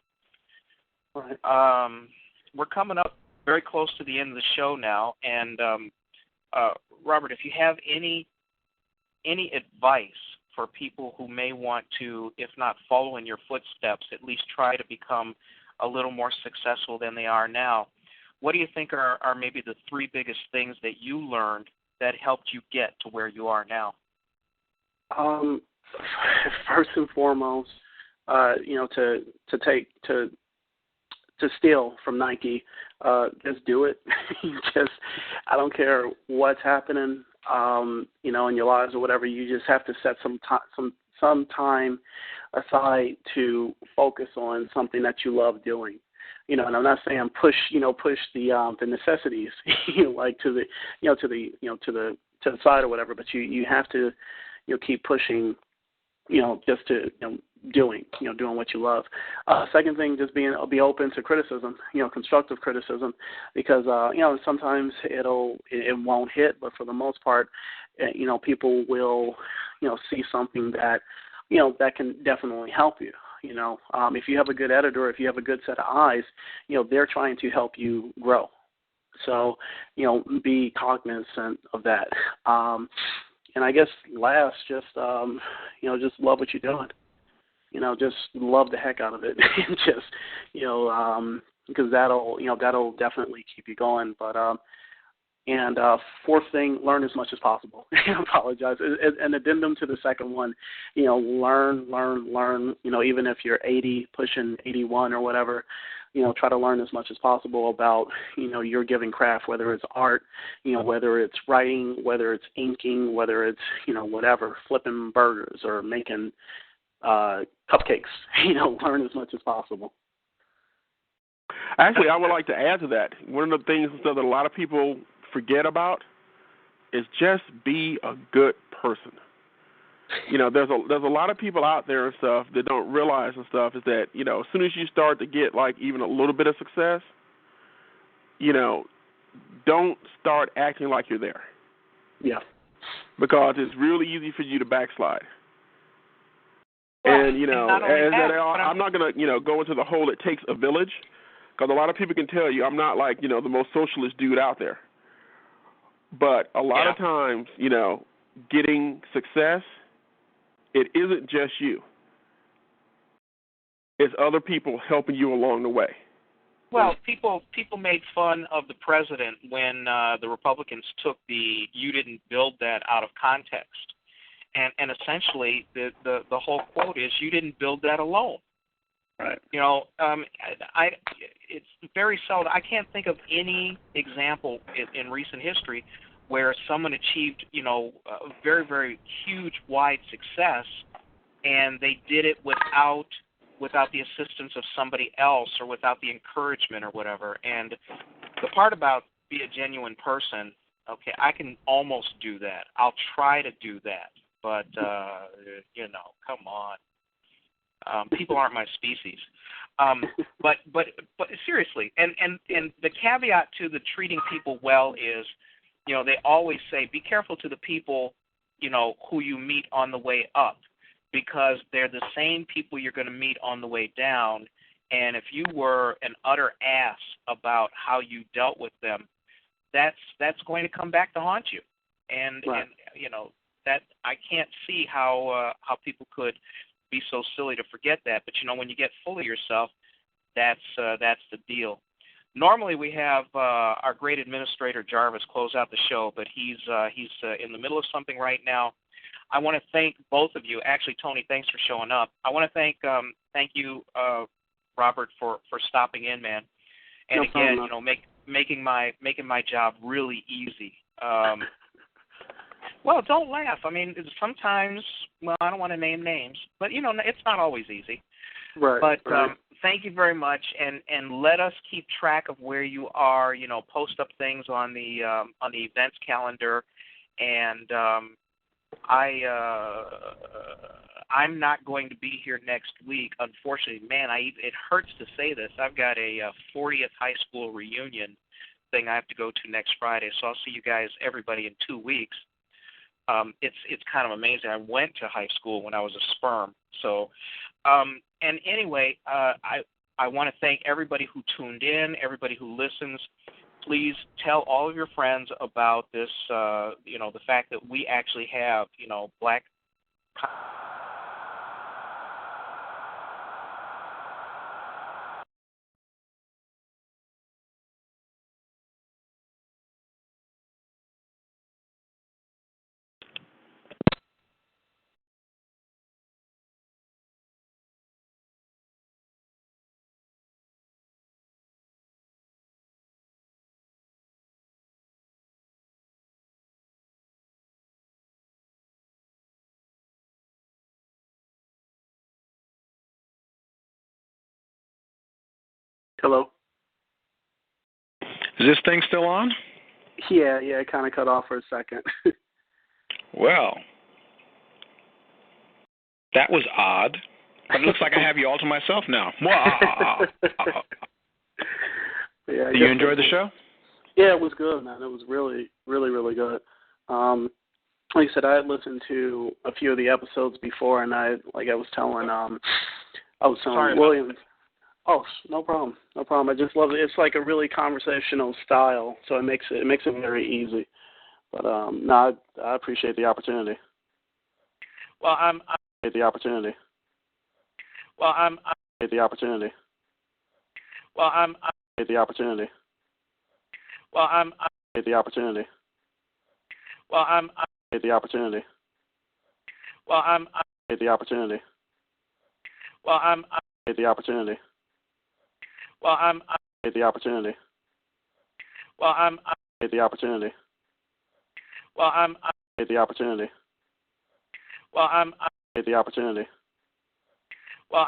Right.
We're coming up very close to the end of the show now, and Robert, if you have any advice for people who may want to, if not follow in your footsteps, at least try to become a little more successful than they are now, what do you think are maybe the three biggest things that you learned that helped you get to where you are now?
First and foremost, to steal from Nike, just do it. I don't care what's happening, in your lives or whatever. You just have to set some time aside to focus on something that you love doing. And I'm not saying push the necessities, like to the side or whatever, but you have to, keep pushing, just to, doing what you love. Second thing, just be open to criticism, constructive criticism, because, sometimes it won't hit, but for the most part, people will, see something that, that can definitely help you. If you have a good editor, if you have a good set of eyes, they're trying to help you grow. So, be cognizant of that. And I guess last, just love what you're doing. Just love the heck out of it. Just, because that'll definitely keep you going. But, and fourth thing, learn as much as possible. I apologize. An addendum to the second one, learn, even if you're 80, pushing 81 or whatever, try to learn as much as possible about, your given craft, whether it's art, whether it's writing, whether it's inking, whether it's, whatever, flipping burgers or making cupcakes, learn as much as possible.
Actually, I would like to add to that. One of the things that a lot of people forget about is just be a good person. There's a lot of people out there and stuff that don't realize and stuff is that, as soon as you start to get like even a little bit of success, don't start acting like you're there.
Yeah.
Because it's really easy for you to backslide.
Well,
and, I'm not going to, go into the whole it takes a village, because a lot of people can tell you I'm not like, the most socialist dude out there. But a lot of times, getting success, it isn't just you. It's other people helping you along the way.
Well, people made fun of the president when the Republicans took the "you didn't build that" out of context, and essentially the whole quote is "you didn't build that alone."
Right.
It's very seldom. I can't think of any example in recent history where someone achieved, a very, very huge, wide success, and they did it without the assistance of somebody else or without the encouragement or whatever. And the part about be a genuine person, okay, I can almost do that. I'll try to do that, but come on. People aren't my species. But seriously, and the caveat to the treating people well is, they always say, be careful to the people, who you meet on the way up, because they're the same people you're going to meet on the way down. And if you were an utter ass about how you dealt with them, that's going to come back to haunt you. And
right.
and that I can't see how people could be so silly to forget that. But when you get full of yourself, that's the deal. Normally we have our great administrator Jarvis close out the show, but he's in the middle of something right now. I want to thank both of you. Actually, Tony, thanks for showing up. I want to thank you, Robert, for stopping in, man. And
no
again,
problem,
making my job really easy. Well, don't laugh. I mean, sometimes, well, I don't want to name names, but it's not always easy.
Right.
But
right.
thank you very much, and let us keep track of where you are. Post up things on the events calendar, and I'm not going to be here next week, unfortunately. Man, it hurts to say this. I've got a 40th high school reunion thing I have to go to next Friday, so I'll see you guys, everybody, in 2 weeks. It's kind of amazing. I went to high school when I was a sperm. So, and anyway, I want to thank everybody who tuned in, everybody who listens. Please tell all of your friends about this, the fact that we actually have, black.
Hello?
Is this thing still on?
Yeah, it kind of cut off for a second.
Well, that was odd. But it looks like I have you all to myself now.
Yeah,
Did you enjoy the show?
Yeah, it was good, man. It was really, really, really good. Like I said, I had listened to a few of the episodes before, and I was telling Williams. Oh, no problem. I just love it. It's like a really conversational style, so it makes it very easy. But no, I appreciate the opportunity.
Well,
I appreciate the opportunity.
Well,
I appreciate the opportunity.
Well,
I appreciate the opportunity.
Well,
I appreciate the opportunity.
Well,
I appreciate the opportunity.
Well,
I appreciate the opportunity.
Well,
I appreciate the opportunity.
Well,
I appreciate the opportunity.
Well,
I appreciate the opportunity.
Well,
I appreciate the opportunity.
Well,
I appreciate the opportunity.
Well,